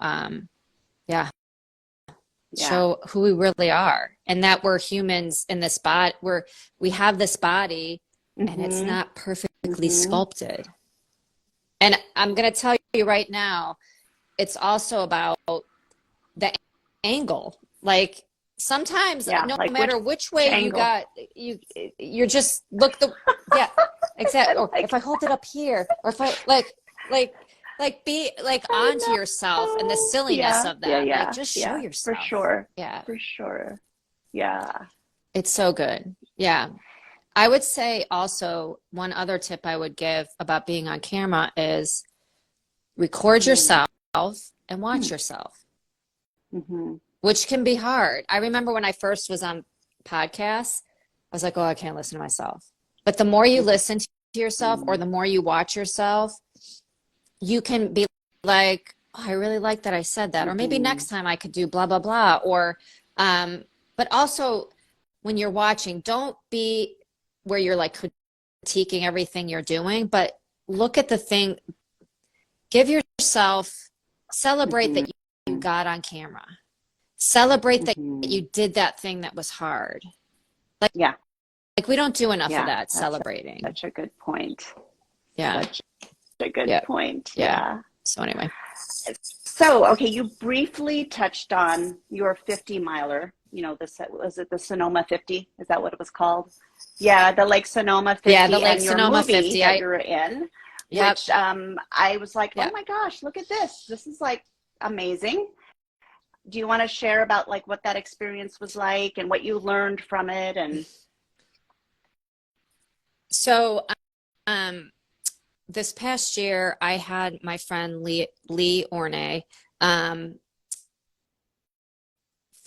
show who we really are, and that we're humans in this body. We have this body, and it's not perfectly sculpted. And I'm going to tell you right now, it's also about the angle. Like sometimes, no matter which way angle you're just look exactly. Or if I hold it up here, or if I be like onto yourself and the silliness of that. Like just show yourself. For sure. Yeah. For sure. Yeah. It's so good. Yeah. I would say also one other tip I would give about being on camera is record yourself and watch yourself, which can be hard. I remember when I first was on podcasts, I was like, oh, I can't listen to myself. But the more you listen to yourself or the more you watch yourself, you can be like, oh, I really like that I said that, or maybe Mm-hmm. next time I could do blah, blah, blah. Or, but also when you're watching, don't be where you're like critiquing everything you're doing, but look at the thing, give yourself, celebrate that you Mm-hmm. got on camera, celebrate that Mm-hmm. you did that thing that was hard. Like, Yeah. like we don't do enough of Yeah. that That's celebrating. such a good point. Yeah. Such a good Yeah. point. Yeah. Yeah. So anyway. So, okay, you briefly touched on your 50 miler. You know, this was it the Sonoma 50? Is that what it was called? Yeah, the Lake Sonoma Yeah, the 50 Lake and your Sonoma movie 50. that you're in, Yep. which I was like, oh Yep. my gosh, look at this. This is like amazing. Do you want to share about like what that experience was like and what you learned from it? And So, um, this past year, I had my friend Lee Orne, um,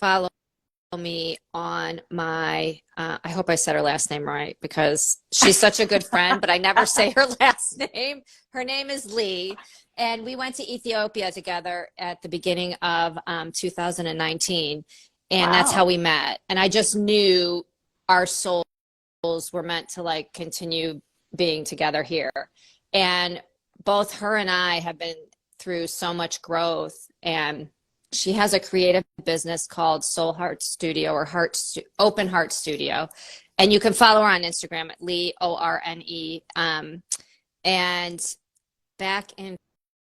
follow me on my, I hope I said her last name right because she's such a good friend, but I never say her last name. Her name is Lee. And we went to Ethiopia together at the beginning of 2019. And that's how wow. we met. And I just knew our souls were meant to like continue being together here. And both her and I have been through so much growth. And she has a creative business called Soul Heart Studio or Open Heart Studio. And you can follow her on Instagram at Lee Orne. And back in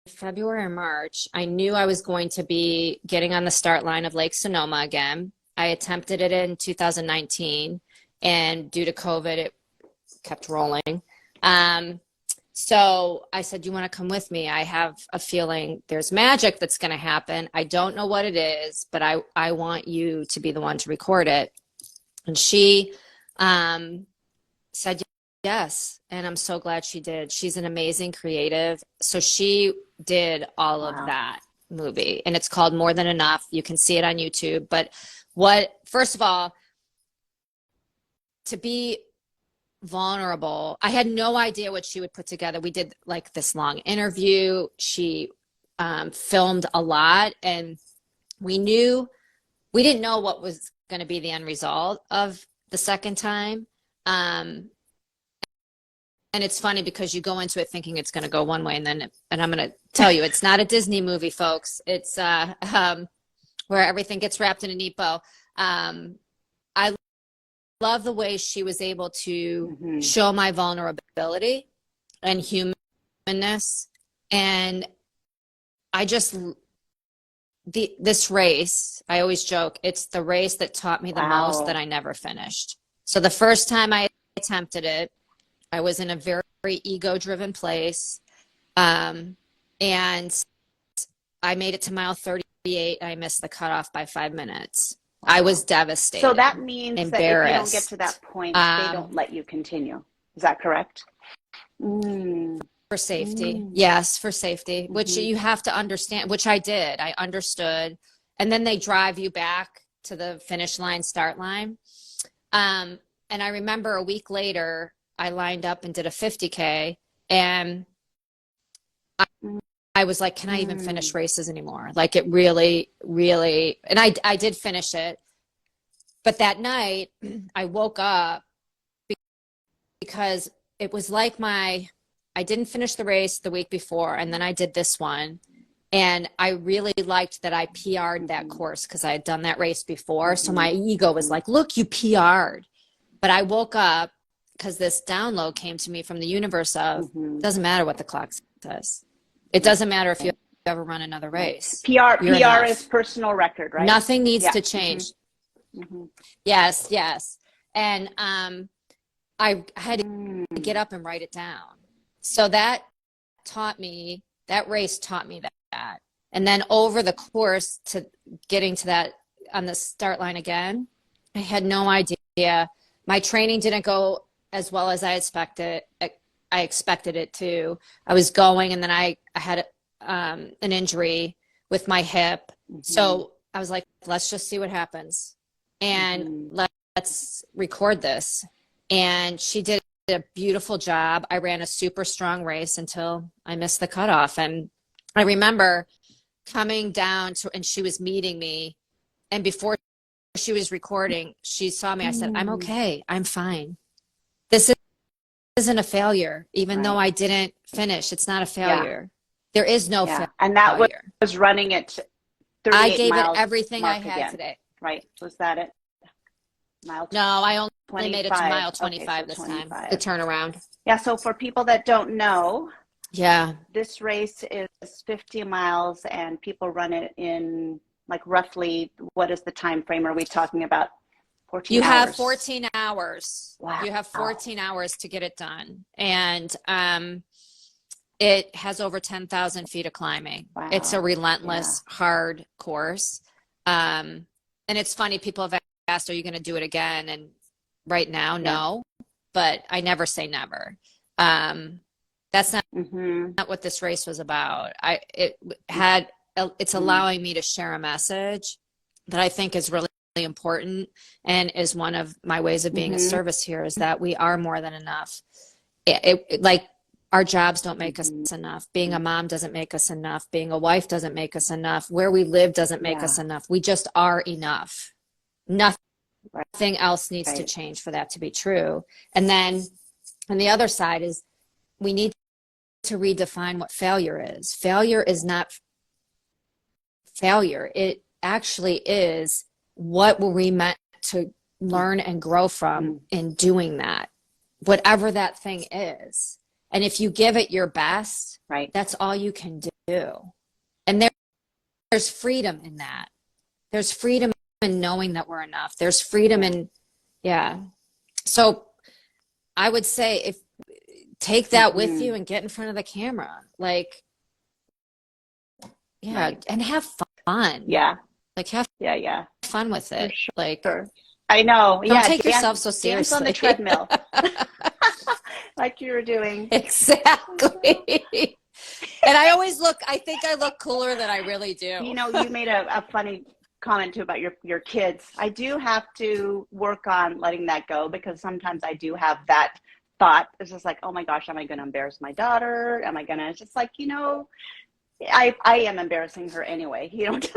February or March, I knew I was going to be getting on the start line of Lake Sonoma again. I attempted it in 2019, and due to COVID, it kept rolling. Um, so I said, you want to come with me? I have a feeling there's magic that's going to happen. I don't know what it is, but I want you to be the one to record it. And she said yes. And I'm so glad she did. She's an amazing creative. So she did all of Wow. that movie. And it's called More Than Enough. You can see it on YouTube. But what, first of all, to be vulnerable. I had no idea what she would put together. We did like this long interview. She filmed a lot, and we didn't know what was going to be the end result of the second time. Um, and it's funny because you go into it thinking it's going to go one way, and I'm going to tell you, it's not a Disney movie, folks. It's where everything gets wrapped in a neat bow. I love the way she was able to Mm-hmm. show my vulnerability and humanness. And I just, this race, I always joke, it's the race that taught me the most that Wow. I never finished. So the first time I attempted it, I was in a very, very ego-driven place. Um, and I made it to mile 38. And I missed the cutoff by 5 minutes. I was Wow. So that devastated, means that if you don't get to embarrassed. that point, they don't let you continue. Is that correct? Mm, For safety. mm, Yes, for safety, which mm-hmm. you have to understand, which I did. I understood. And then they drive you back to the finish line, start line. Um, and I remember a week later, I lined up and did a 50K. And I was like, can I even finish Mm, races anymore? Like it really, really, and I did finish it. But that night, I woke up because it was like I didn't finish the race the week before, and then I did this one. And I really liked that I PR'd that mm-hmm, course because I had done that race before. So mm-hmm, my ego was mm-hmm. like, look, you PR'd. But I woke up because this download came to me from the universe of, Mm-hmm. doesn't matter what the clock says. It doesn't matter if you Right, ever run another right. race. PR You're PR is enough. personal record, right? Nothing needs Yeah. to Mm-hmm, change. mm-hmm. Yes, yes. And I had to Mm, get up and write it down. So that taught me, that race taught me that. And then over the course to getting to that on the start line again, I had no idea. My training didn't go as well as I expected. I expected it to. I was going, and then I had an injury with my hip. mm-hmm, So I was like, let's just see what happens. And mm-hmm. let's record this. And she did a beautiful job. I ran a super strong race until I missed the cutoff. And I remember coming down to, and she was meeting me. And before she was recording, she saw me. I said, I'm okay. I'm fine. This isn't a failure, even though I didn't finish. It's not a failure. There is no failure. And that was running it 38 I gave it miles everything I had again. today. Right. Was that it? Mile No, I only 25. made it to mile 25 okay, so this 25. time, the turnaround. Yeah, so for people that don't know, Yeah, this race is 50 miles and people run it in like roughly, what is the time frame are we talking about? 14 you hours. have 14 hours. Wow. You have 14 hours to get it done. And it has over 10,000 feet of climbing. Wow. It's a relentless, hard course. And it's funny, people have asked, are you going to do it again? And right now, no, but I never say never. That's not what this race was about. It's allowing me to share a message that I think is really important, and is one of my ways of being of service here, is that we are more than enough. Like, our jobs don't make us enough. Being a mom doesn't make us enough. Being a wife doesn't make us enough. Where we live doesn't make us enough. We just are enough. Nothing else needs to change for that to be true. And then on the other side is, we need to redefine what failure is. Failure is not failure. It actually is, what were we meant to learn and grow from in doing that, whatever that thing is. And if you give it your best, that's all you can do. And there's freedom in that. There's freedom in knowing that we're enough. There's freedom in, So I would say, take that with you and get in front of the camera. Like, and have fun. Like, have fun with it. Sure. Like, I know. Don't take yourself so seriously. Dance on the treadmill. Like you were doing. Exactly. And I think I look cooler than I really do. You know, you made a funny comment too about your kids. I do have to work on letting that go, because sometimes I do have that thought. It's just like, oh my gosh, am I going to embarrass my daughter? Am I going to, just like, I am embarrassing her anyway. Doesn't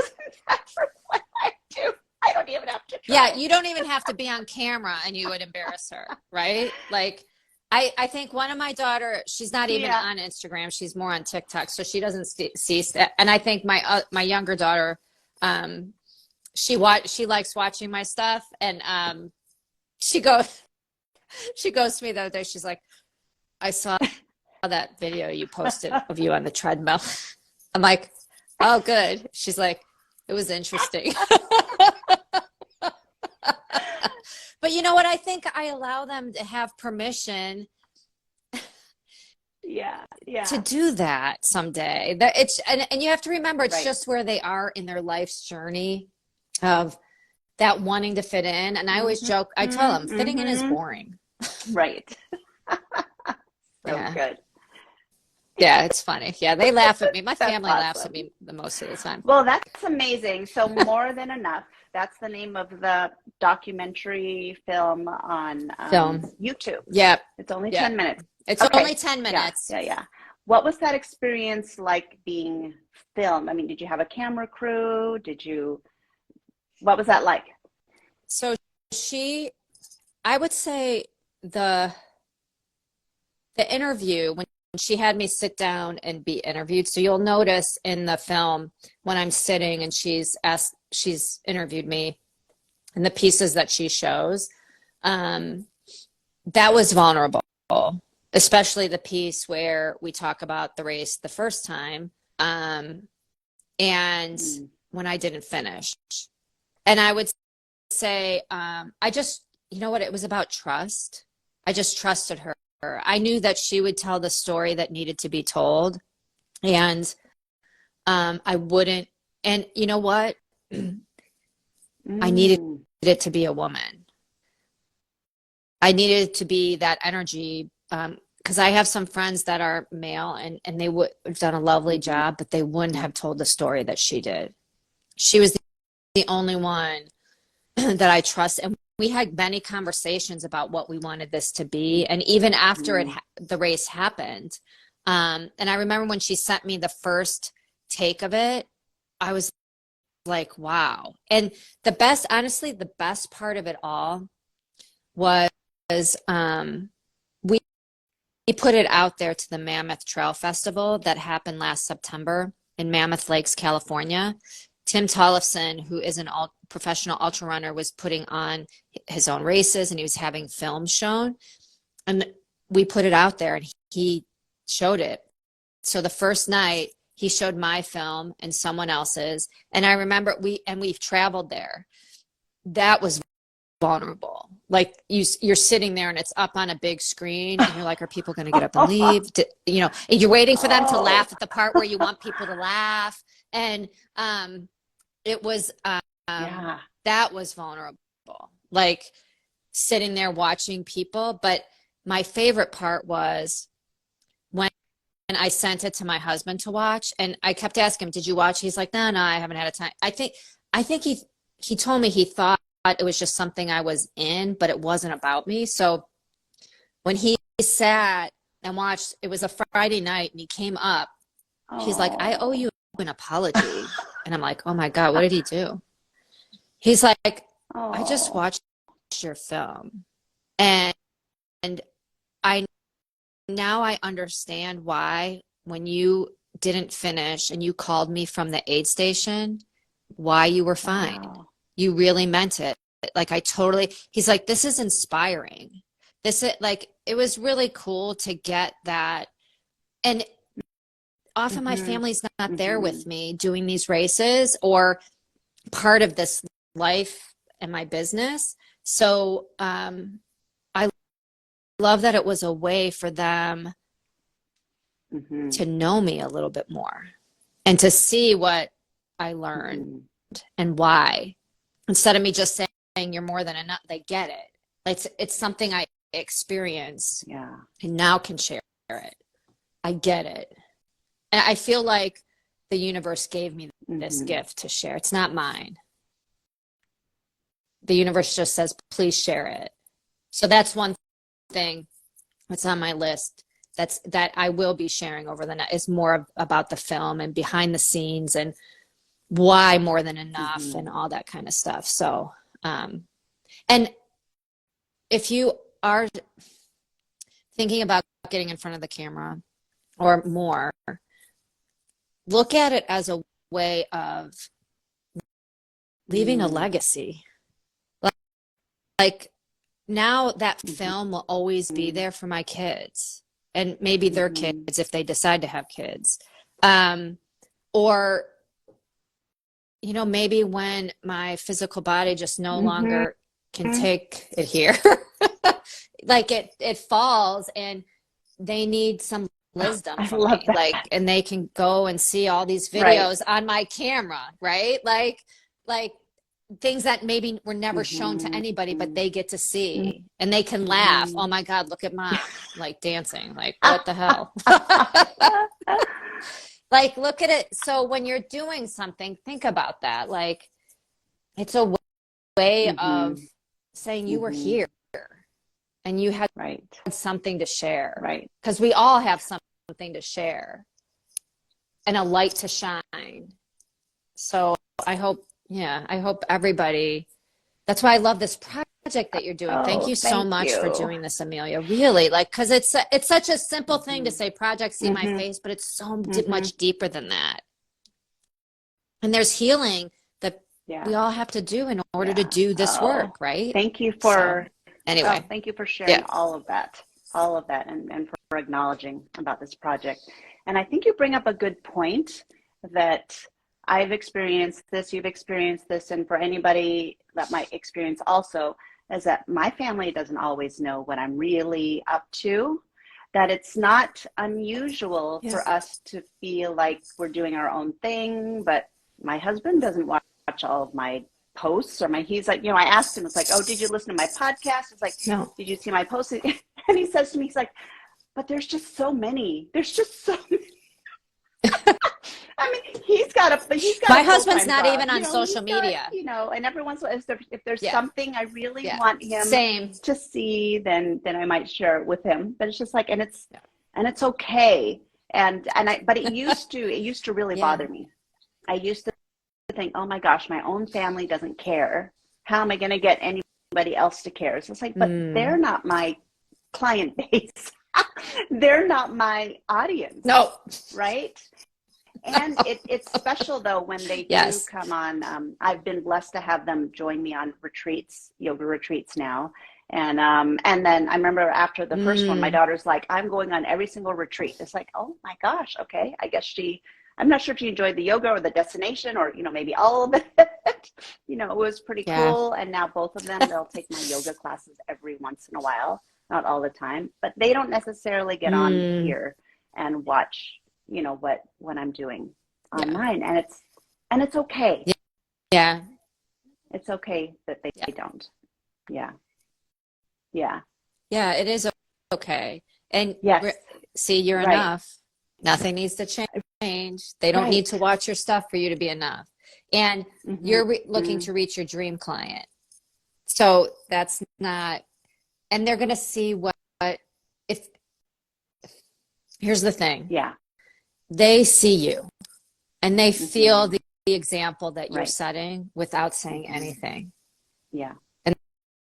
matter what I do. I don't even have to try. Yeah, you don't even have to be on camera and you would embarrass her, right? Like, I think one of my daughter, she's not even on Instagram. She's more on TikTok, so she doesn't see that. And I think my younger daughter, she likes watching my stuff, and she goes to me the other day. She's like, I saw that video you posted of you on the treadmill. I'm like, oh, good. She's like, it was interesting. But you know what? I think I allow them to have permission to do that someday. And you have to remember, it's just where they are in their life's journey of that wanting to fit in. And I always joke, I tell them, fitting in is boring. Right. Good. Yeah, it's funny. Yeah, they laugh at me. My family laughs at me the most of the time. Well, that's amazing. So More Than Enough. That's the name of the documentary film on YouTube. Yeah. It's only 10 minutes. It's only 10 minutes. Yeah. What was that experience like being filmed? I mean, did you have a camera crew? What was that like? So I would say the interview, when she had me sit down and be interviewed. So you'll notice in the film when I'm sitting and she's interviewed me, and the pieces that she shows, that was vulnerable, especially the piece where we talk about the race the first time, and when I didn't finish. And I would say, you know what, it was about trust. I just trusted her. I knew that she would tell the story that needed to be told, and I wouldn't. And you know what? I needed it to be a woman. I needed to be that energy, because I have some friends that are male, and they would have done a lovely job, but they wouldn't have told the story that she did. She was the only one that I trust, and we had many conversations about what we wanted this to be. And even after the race happened, and I remember when she sent me the first take of it, I was like, wow. And honestly, the best part of it all was we put it out there to the Mammoth Trail Festival that happened last September in Mammoth Lakes, California. Tim Tollefson, who is an professional ultra runner, was putting on his own races, and he was having films shown. And we put it out there, and he showed it. So the first night, he showed my film and someone else's. And I remember we've traveled there. That was vulnerable. Like you're sitting there and it's up on a big screen and you're like, are people going to get up and leave? You know, and you're waiting for them to laugh at the part where you want people to laugh. And it was, that was vulnerable. Like sitting there watching people. But my favorite part was when I sent it to my husband to watch, and I kept asking him, did you watch? He's like, no, I haven't had a time. I think he told me he thought it was just something I was in, but it wasn't about me. So when he sat and watched, it was a Friday night, and he came up. He's like, I owe you an apology. And I'm like, oh my God, what did he do? He's like, I just watched your film. And now I understand why when you didn't finish and you called me from the aid station, why you were fine. Wow. You really meant it. Like he's like, this is inspiring. It was really cool to get that. And often my family's not there with me doing these races or part of this life and my business. So I love that it was a way for them to know me a little bit more and to see what I learned and why. Instead of me just saying you're more than enough, they get it. It's something I experienced and now can share it. I get it. And I feel like the universe gave me this gift to share. It's not mine. The universe just says, please share it. So that's one thing that's on my list that I will be sharing over the night is more about the film and behind the scenes and why more than enough and all that kind of stuff. So, and if you are thinking about getting in front of the camera or more, look at it as a way of leaving a legacy. Like now that film will always be there for my kids and maybe their kids if they decide to have kids. Or, you know, maybe when my physical body just no longer can take it here, like it falls and they need some wisdom from me. That. Like, and they can go and see all these videos on my camera, right? Like things that maybe were never shown to anybody, but they get to see and they can laugh. Oh my God, look at mom, like dancing, like what the hell? Like, look at it. So when you're doing something, think about that. Like it's a way of saying you were here and you had something to share. Right. Because we all have something to share and a light to shine. So I hope everybody, that's why I love this project that you're doing. Thank you so much for doing this, Amelia. Really, like, because it's such a simple thing to say, Project See My Face, but it's so much deeper than that. And there's healing that we all have to do in order to do this work, right? Thank you for, anyway. Thank you for sharing all of that, and for acknowledging about this project. And I think you bring up a good point that I've experienced this, you've experienced this, and for anybody that might experience also, is that my family doesn't always know what I'm really up to, that it's not unusual for us to feel like we're doing our own thing, but my husband doesn't watch all of my posts he's like, I asked him, it's like, oh, did you listen to my podcast? It's like, no. Did you see my posts? And he says to me, he's like, but there's just so many. I mean, he's got My a husband's full-time not job. even on social media. And every once in a while, if there's Yeah. something I really Yeah. want him Same. to see, then I might share it with him. But it's just like, Yeah. and it's okay. But it used to really Yeah. bother me. I used to think, oh my gosh, my own family doesn't care. How am I going to get anybody else to care? So it's like, but they're not my client base. They're not my audience. No. Right? And it's special though when they do Yes. come on. I've been blessed to have them join me on retreats, yoga retreats now. And then I remember after the first one, my daughter's like, I'm going on every single retreat. It's like, oh my gosh, okay. I guess I'm not sure if she enjoyed the yoga or the destination or, maybe all of it. It was pretty Yeah. cool. And now both of them, they'll take my yoga classes every once in a while, not all the time, but they don't necessarily get on here and watch, what I'm doing online. And it's okay. Yeah. It's okay that they don't. Yeah. Yeah. Yeah, it is okay. And Yes. see, you're Right. enough. Nothing needs to change. They don't need to watch your stuff for you to be enough. And you're looking to reach your dream client. So that's not, and they're going to see here's the thing. Yeah. They see you and they feel the example that you're Right. setting without saying anything. Yeah. And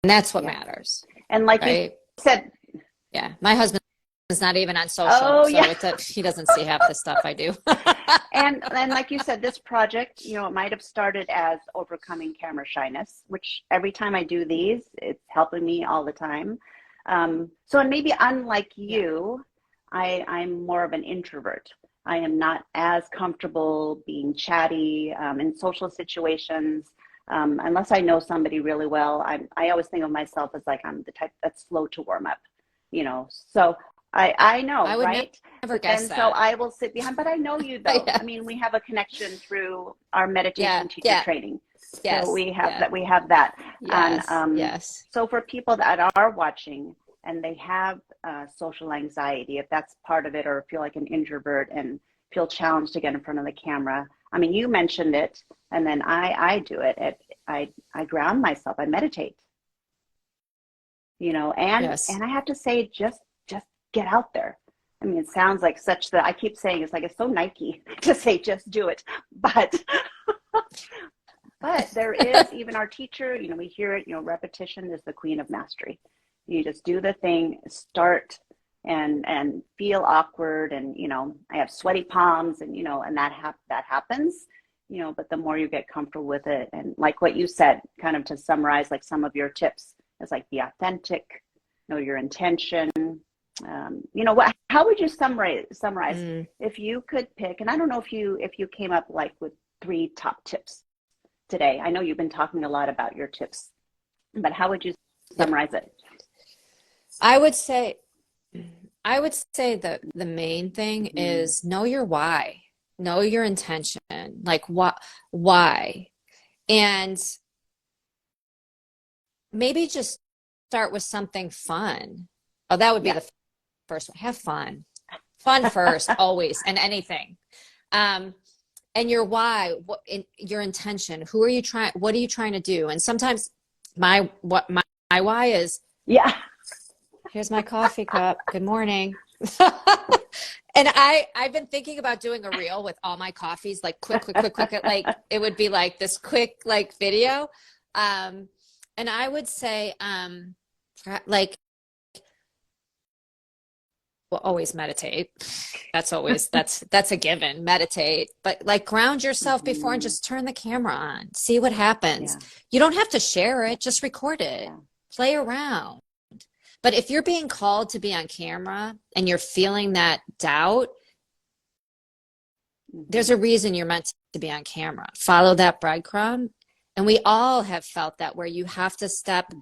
that's what matters. And like you said, yeah, my husband is not even on social, so he doesn't see half the stuff I do. and like you said, this project, it might have started as overcoming camera shyness, which every time I do these, it's helping me all the time. So, and maybe unlike you, I'm more of an introvert. I am not as comfortable being chatty in social situations. Unless I know somebody really well, I always think of myself as like I'm the type that's slow to warm up, So I know, I would right? never guess and that. so I will sit behind, but I know you though. Yeah. I mean, we have a connection through our meditation teacher Yeah. training. Yes. So we have that. We have that. Yes. And Yes. so for people that are watching and they have social anxiety, if that's part of it, or feel like an introvert and feel challenged to get in front of the camera. I mean, you mentioned it, and then I do it. I ground myself. I meditate. And I have to say, just get out there. I mean, it sounds like I keep saying it's like it's so Nike to say just do it, but there is, even our teacher, we hear it, repetition is the queen of mastery. You just do the thing, start and feel awkward, and I have sweaty palms, and and that happens, but the more you get comfortable with it, and like what you said, kind of to summarize, like some of your tips, is like be authentic, know your intention. How would you summarize if you could pick? And I don't know if you came up like with 3 top tips today. I know you've been talking a lot about your tips, but how would you summarize it? I would say that the main thing is know your why, know your intention, like why, and maybe just start with something fun. Oh, that would be the first one. Have fun first, always, and anything. And your why, your intention. Who are you trying? What are you trying to do? And sometimes my why is here's my coffee cup. Good morning. And I've been thinking about doing a reel with all my coffees, like quick, like it would be like this quick like video. And I would say like, well, always meditate. That's a given. Meditate, but like ground yourself before and just turn the camera on. See what happens. Yeah. You don't have to share it. Just record it. Yeah. Play around. But if you're being called to be on camera and you're feeling that doubt, there's a reason you're meant to be on camera. Follow that breadcrumb. And we all have felt that, where you have to step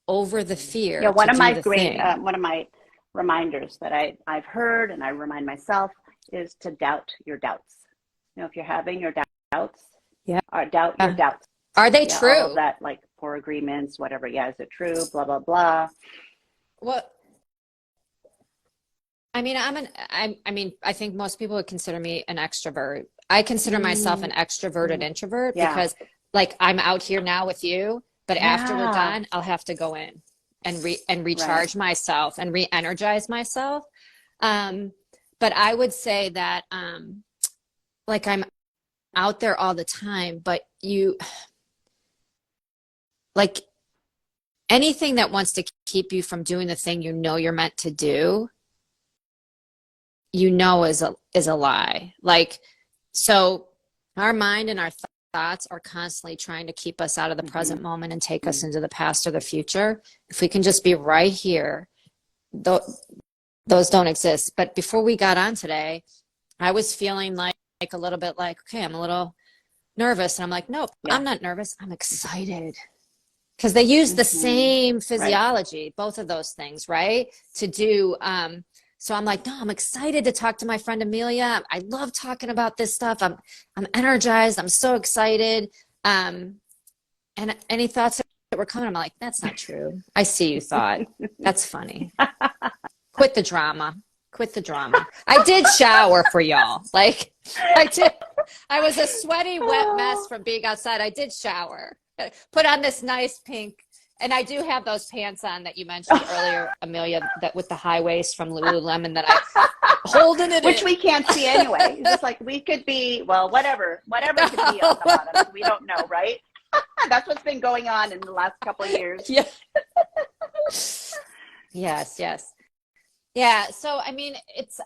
over the fear. Yeah, one of my reminders that I've heard, and I remind myself, is to doubt your doubts. If you're having your doubts, doubt your doubts. Are they true? All of that, like 4 agreements, whatever. Yeah, is it true? Blah, blah, blah. Well, I mean, I think most people would consider me an extrovert. I consider myself an extroverted introvert Yeah. because like I'm out here now with you, but after we're Yeah. done, I'll have to go in and Right. recharge myself and re-energize myself. But I would say that like I'm out there all the time, but you like anything that wants to keep you from doing the thing you know you're meant to do, you know is a lie. Like so our mind and our thoughts are constantly trying to keep us out of the present moment and take us into the past or the future. If we can just be right here, th those don't exist. But before we got on today, I was feeling like a little bit like, okay, I'm a little nervous. And I'm like, nope, Yeah. I'm not nervous. I'm excited. Because they use the same Right. physiology, both of those things, right? To do. So I'm like, no, I'm excited to talk to my friend Amelia. I love talking about this stuff. I'm energized. I'm so excited. And any thoughts that were coming, I'm like, that's not true. I see you thought. That's funny. Quit the drama. Quit the drama. I did shower for y'all. Like I did. I was a sweaty, wet mess from being outside. I did shower. Put on this nice pink, and I do have those pants on that you mentioned earlier, Amelia, that with the high waist from Lululemon that I holding it Which in. we can't see anyway. It's just like we could be, well, whatever could be on the bottom. We don't know, right? That's what's been going on in the last couple of years. Yeah. Yes, yes. Yeah. So, I mean,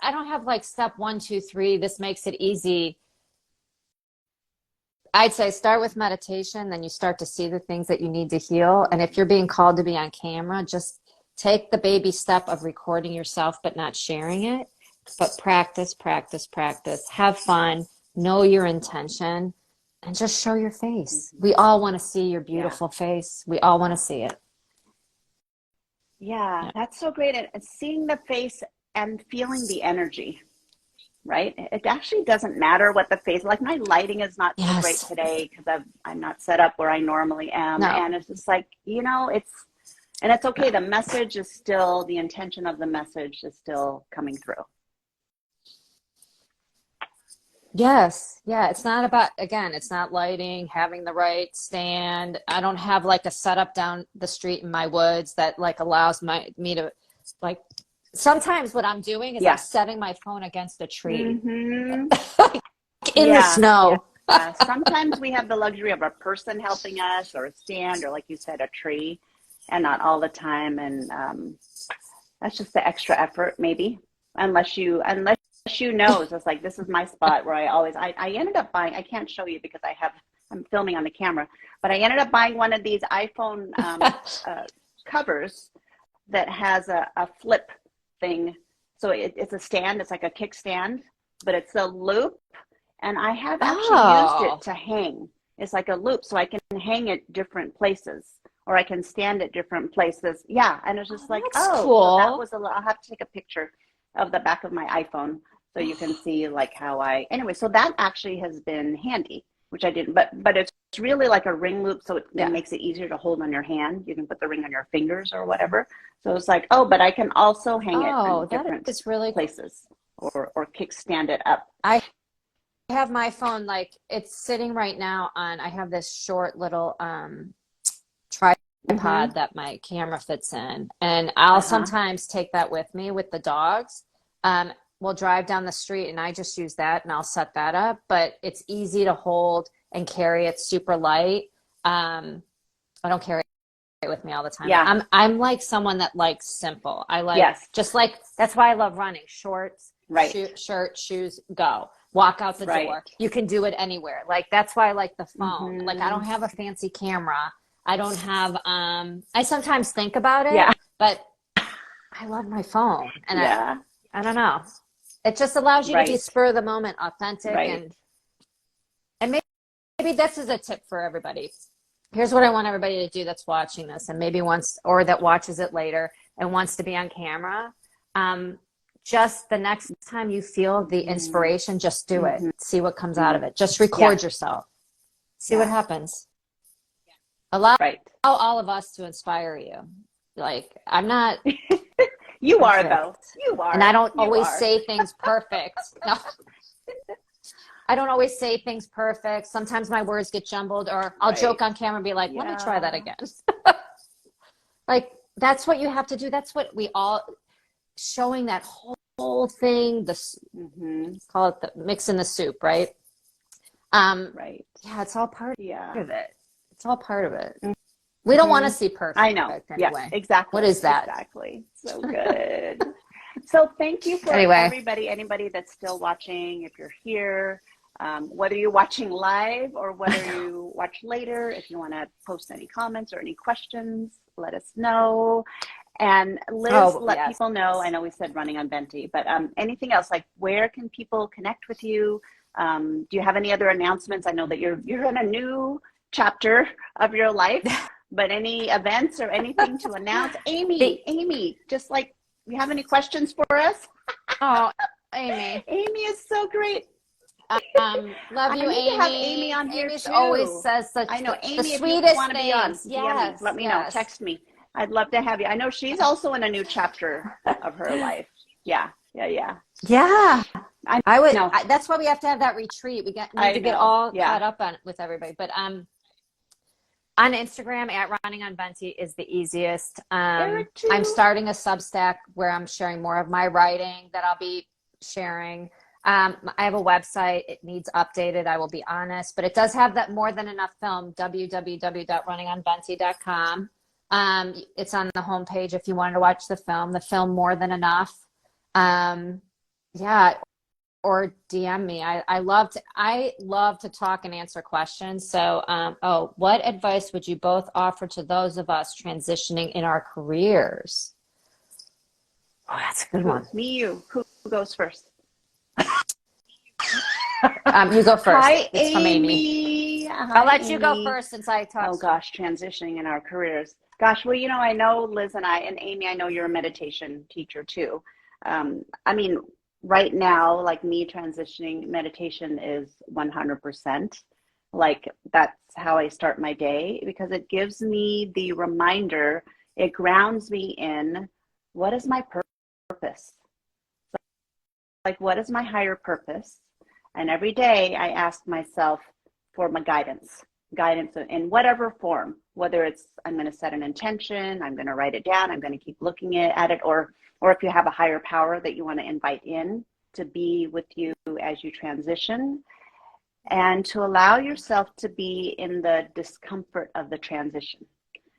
I don't have like step one, two, three. This makes it easy. I'd say start with meditation, then you start to see the things that you need to heal. And if you're being called to be on camera, just take the baby step of recording yourself but not sharing it. But practice, practice, practice. Have fun, know your intention, and just show your face. We all want to see your Yeah. beautiful face. We all want to see it. Yeah, Yeah. that's so great. And seeing the face and feeling the energy, right? It actually doesn't matter what the face, like my lighting is not so great Yes. today because I'm not set up where I normally am. No. And it's just like, and it's okay. No. The message is still, the intention of the message is still coming through. Yes. Yeah. It's not about, again, it's not lighting, having the right stand. I don't have like a setup down the street in my woods that like allows me to like, sometimes what I'm doing is I'm Yeah. setting my phone against a tree Mm-hmm. in the Yeah. snow. Yeah. Sometimes we have the luxury of a person helping us or a stand or like you said, a tree, and not all the time. And that's just the extra effort, maybe, unless you know, it's just like, this is my spot where I ended up buying, I can't show you because I'm filming on the camera, but I ended up buying one of these iPhone covers that has a flip thing. So it's a stand, it's like a kickstand, but it's a loop. And I have actually used it Oh, to hang. It's like a loop, so I can hang it different places or I can stand at different places. Yeah. And it's just like, that's oh, so that cool. was I'll have to take a picture of the back of my iPhone so you can see like anyway, so that actually has been handy, which I didn't, but it's really like a ring loop. So it Yeah. makes it easier to hold on your hand. You can put the ring on your fingers or whatever. So it's like, oh, but I can also hang it in Oh, that different is really cool. places or kickstand it up. I have my phone like it's sitting right now on, I have this short little Mm-hmm. tripod that my camera fits in. And I'll Uh-huh. sometimes take that with me with the dogs. We'll drive down the street and I just use that and I'll set that up. But it's easy to hold and carry. It's super light. I don't carry it with me all the time. Yeah. I'm like someone that likes simple. I like Yes. just like that's why I love running. Shorts, Right. shirt, shoes, go. Walk out the Right. door. You can do it anywhere. Like that's why I like the phone. Like I Mm-hmm. don't have a fancy camera. I don't have I sometimes think about it, Yeah. but I love my phone. And Yeah. I don't know. It just allows you to be Right. spur of the moment, authentic, Right. and maybe this is a tip for everybody. Here's what I want everybody to do that's watching this and maybe wants or that watches it later and wants to be on camera. Just the next time you feel the inspiration, just do it. Mm-hmm. See what comes out of it. Just Yeah. record yourself. See what Yeah. happens. Allow Right. all of us to inspire you. Like I'm not You are perfect. though. You And I are. don't You always are. say things perfect. No. I don't always say things perfect. Sometimes my words get jumbled, or I'll joke on camera and be like, let me try that again. Like, that's what you have to do. That's what we all, showing that whole thing, this call it the mix in the soup, right? Right. Yeah, it's all part Yeah. of it. It's all part of it. We don't want to see perfect. I know. Anyway. Yeah, exactly. What is that? Exactly. So good. So thank you for anybody that's still watching. If you're here, whether you're watching live or whether you watch later, if you want to post any comments or any questions, let us know. And Liz, let people know. I know we said running on Venti, but anything else? Like, where can people connect with you? Do you have any other announcements? I know that you're in a new chapter of your life, but any events or anything to announce? Amy, just like, you have any questions for us? Oh, Amy. Amy is so great. Love you, Amy. To have Amy on here too. Always says such I know, Amy, the if sweetest you want to be on, DM me. Let me know. Text me. I'd love to have you. I know she's also in a new chapter of her life. Yeah. Yeah. I would. No. That's why we have to have that retreat. We need to get all caught up on with everybody. But on Instagram at Running on Venti is the easiest. I'm starting a Substack where I'm sharing more of my writing that I'll be sharing. I have a website. It needs updated, I will be honest, but it does have that More Than Enough film, www.runningonventi.com. It's on the homepage if you wanted to watch the film More Than Enough. Or DM me. I love to talk and answer questions. So, what advice would you both offer to those of us transitioning in our careers? Oh, that's a good one. Me, you. Who goes first? You go first. Hi, it's from Amy. I'll let you go first since I talked. Oh gosh, transitioning in our careers. Gosh, well, I know Liz and Amy, I know you're a meditation teacher too. I mean, right now, like me transitioning, meditation is 100%. Like, that's how I start my day, because it gives me the reminder, it grounds me in what is my purpose? Like, what is my higher purpose? And every day I ask myself for my guidance in whatever form, whether it's I'm going to set an intention, I'm going to write it down, I'm going to keep looking at it, or if you have a higher power that you want to invite in to be with you as you transition, and to allow yourself to be in the discomfort of the transition.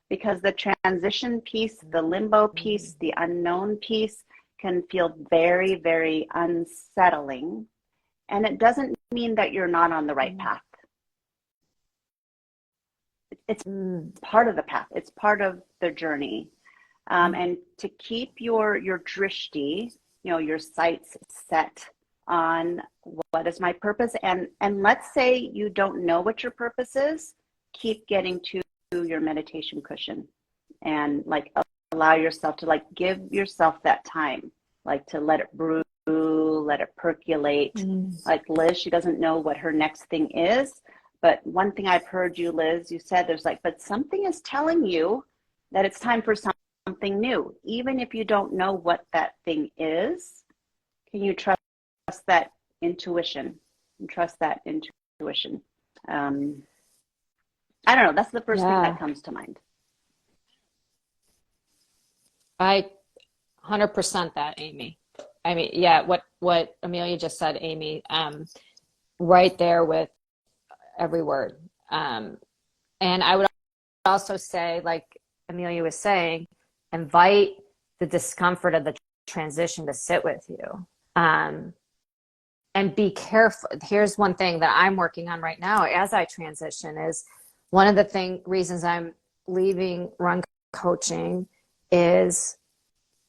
Because the transition piece, the limbo piece, the unknown piece can feel very, very unsettling. And it doesn't mean that you're not on the right path. It's part of the path. It's part of the journey. And to keep your drishti, your sights set on what is my purpose. And let's say you don't know what your purpose is, keep getting to your meditation cushion and like allow yourself to like give yourself that time, like to let it brew, let it percolate. Like Liz, she doesn't know what her next thing is. But one thing I've heard you, Liz, you said there's like, but something is telling you that it's time for something new. Even if you don't know what that thing is, can you trust that intuition? And trust that intuition. I don't know. That's the first thing that comes to mind. I 100% that, Amy. I mean, yeah, what Amelia just said, Amy, right there with every word. And I would also say, like Amelia was saying, invite the discomfort of the transition to sit with you. And be careful. Here's one thing that I'm working on right now as I transition is one of the reasons I'm leaving run coaching is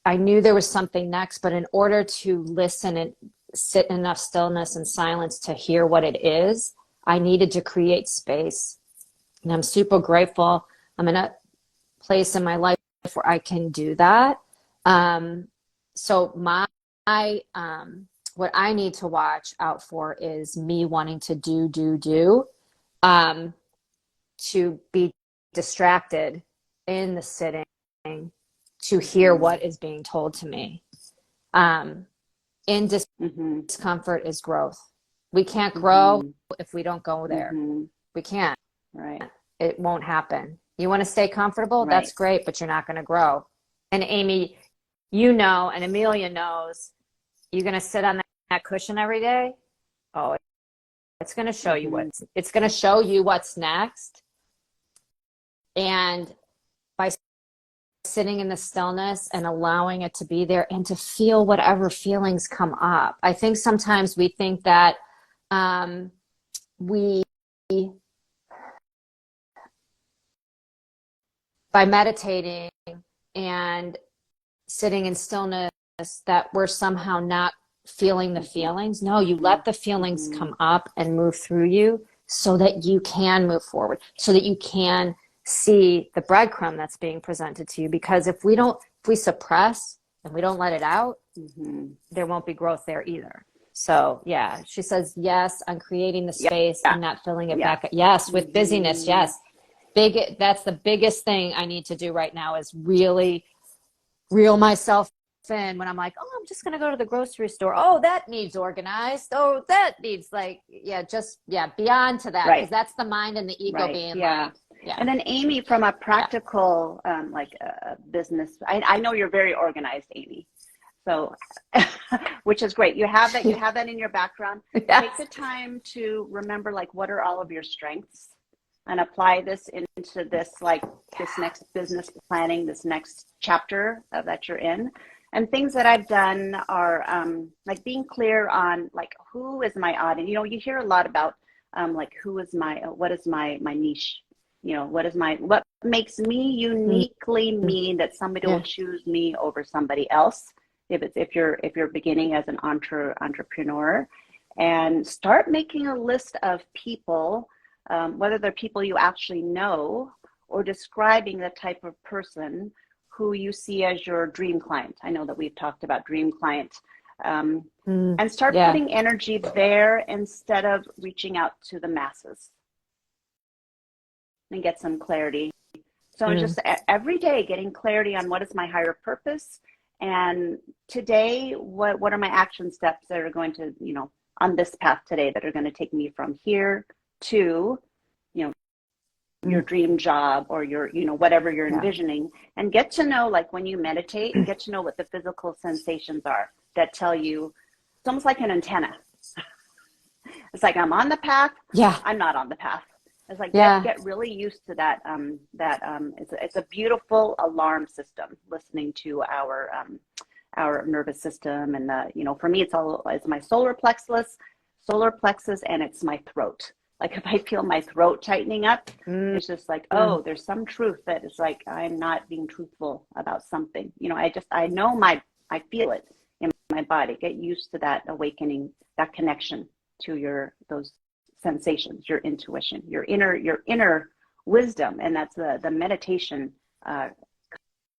I knew there was something next, but in order to listen and sit in enough stillness and silence to hear what it is, I needed to create space. And I'm super grateful. I'm in a place in my life where I can do that. So what I need to watch out for is me wanting to do, to be distracted in the sitting, to hear what is being told to me. In discomfort is growth. We can't grow if we don't go there. We can't. Right. It won't happen. You want to stay comfortable? Right. That's great, but you're not going to grow. And Amy, you know, and Amelia knows, you're going to sit on that cushion every day. Oh, it's going to show you it's going to show you what's next. And by sitting in the stillness and allowing it to be there and to feel whatever feelings come up. I think sometimes we think that we, by meditating and sitting in stillness, that we're somehow not feeling the feelings. No, you let the feelings come up and move through you so that you can move forward, so that you can see the breadcrumb that's being presented to you. Because if we suppress and we don't let it out, there won't be growth there either. So yeah, she says, yes, I'm creating the space and not filling it back. Yes, with busyness. Yes. That's the biggest thing I need to do right now, is really reel myself in when I'm like, oh, I'm just going to go to the grocery store. Oh, that needs organized. Oh, that needs beyond to that. Right. Because that's the mind and the ego being like, And then Amy, from a practical, business, I know you're very organized, Amy. So, which is great. You have that in your background. Yes. Take the time to remember, like, what are all of your strengths, and apply this into this next business planning, this next chapter that you're in. And things that I've done are like being clear on, like, who is my audience. You know, you hear a lot about like, what is my niche? You know, what makes me uniquely me, that somebody will choose me over somebody else. If you're beginning as an entrepreneur, and start making a list of people, whether they're people you actually know, or describing the type of person who you see as your dream client. I know that we've talked about dream client, and start putting energy there instead of reaching out to the masses, and get some clarity. So just every day getting clarity on what is my higher purpose, and today, what are my action steps that are going to, you know, on this path today, that are going to take me from here to, you know, your dream job, or your, you know, whatever you're envisioning. And get to know, like, when you meditate, get to know what the physical sensations are that tell you. It's almost like an antenna. It's like, I'm on the path. I'm not on the path. It's like, get really used to that. It's a beautiful alarm system, listening to our nervous system. And you know, for me, it's my solar plexus, and it's my throat. Like, if I feel my throat tightening up, it's just like, oh, there's some truth that is like, I'm not being truthful about something. You know, I know I feel it in my body. Get used to that awakening, that connection to those sensations, your intuition, your inner wisdom. And that's the meditation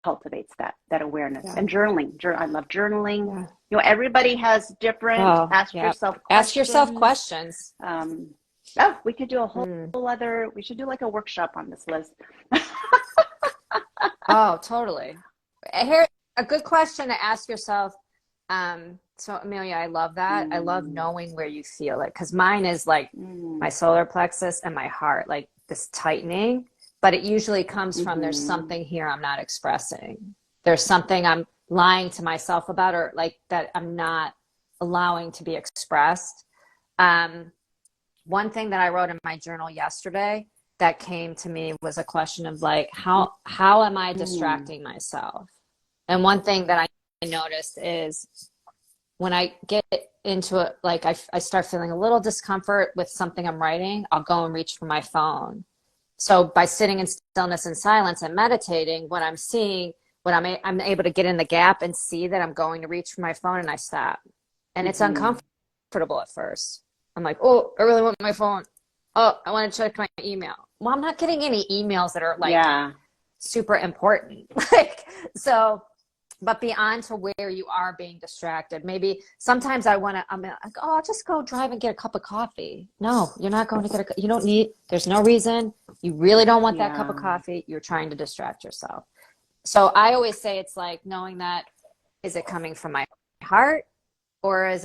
cultivates that awareness. And journaling. I love journaling. You know, everybody has different. Ask yourself questions. We could do a whole other. We should do like a workshop on this, Liz. Oh, totally. Here, a good question to ask yourself. So Amelia, I love that. I love knowing where you feel it, because mine is like my solar plexus and my heart, like this tightening. But it usually comes from, there's something here I'm not expressing. There's something I'm lying to myself about, or like that I'm not allowing to be expressed. One thing that I wrote in my journal yesterday that came to me was a question of, like, how am I distracting myself? And one thing that I noticed is, when I get into it, like I start feeling a little discomfort with something I'm writing, I'll go and reach for my phone. So by sitting in stillness and silence and meditating, what I'm seeing, I'm able to get in the gap and see that I'm going to reach for my phone, and I stop. And it's uncomfortable at first. I'm like, oh, I really want my phone. Oh, I want to check my email. Well, I'm not getting any emails that are like super important. But beyond to where you are being distracted, maybe sometimes I'm like, oh, I'll just go drive and get a cup of coffee. No, you're not going to get you don't need, there's no reason. You really don't want that cup of coffee. You're trying to distract yourself. So I always say, it's like knowing that, is it coming from my heart, or is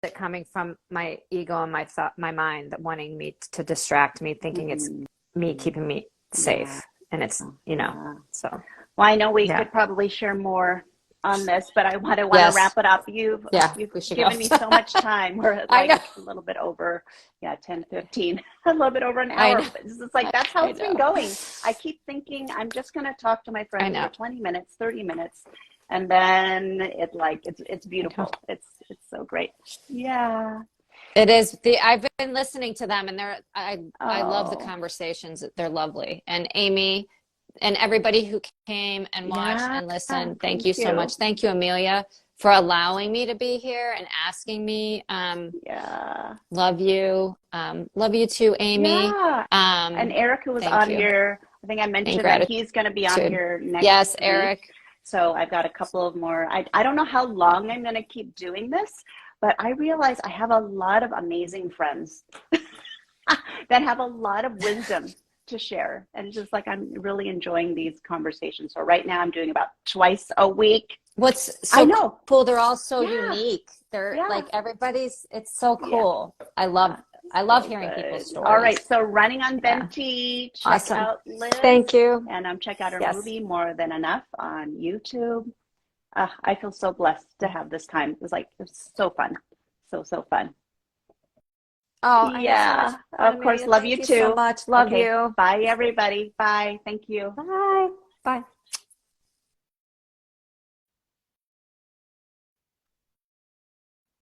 it coming from my ego and my mind that wanting me to distract me, thinking it's me keeping me safe. Yeah. And it's, you know, so. Well, I know we Yeah. could probably share more on this, but I want to Yes. wrap it up. You've We should given go. me so much time. We're at I like know. a little bit over, 10, 15, a little bit over an I hour. know. But it's just like, that's how I it's been know. going. I keep thinking I'm just going to talk to my I friends for know. 20 minutes, 30 minutes. And then it's beautiful. It's so great. Yeah. It is I've been listening to them, and I love the Oh, conversations. They're lovely. And Amy and everybody who came and watched yeah. and listened, thank Thank you so you. much. Thank you, Amelia, for allowing me to be here and asking me. Yeah. Love you. Love you too, Amy. Yeah. And Eric, who was Thank on you. here, I think I And mentioned that gratitude. he's going to be on here next Yes, week. Eric. So I've got a couple of more. I don't know how long I'm going to keep doing this, but I realize I have a lot of amazing friends that have a lot of wisdom to share. And it's just like I'm really enjoying these conversations. So right now I'm doing about twice a week. What's I so know. cool, they're all so Yeah. unique. They're Yeah. like it's so Yeah. cool. I love So hearing people's good. stories. All right. So running on Yeah. Venti, check Awesome. out Liz. Thank you. And check out her Yes. movie, More Than Enough, on YouTube. I feel so blessed to have this time. It was so fun. So fun. Oh, I had so Yeah. much fun, Of course. Amelia. Love Thank you you so too. much. Love Okay. you. Bye, everybody. Bye. Thank you. Bye. Bye.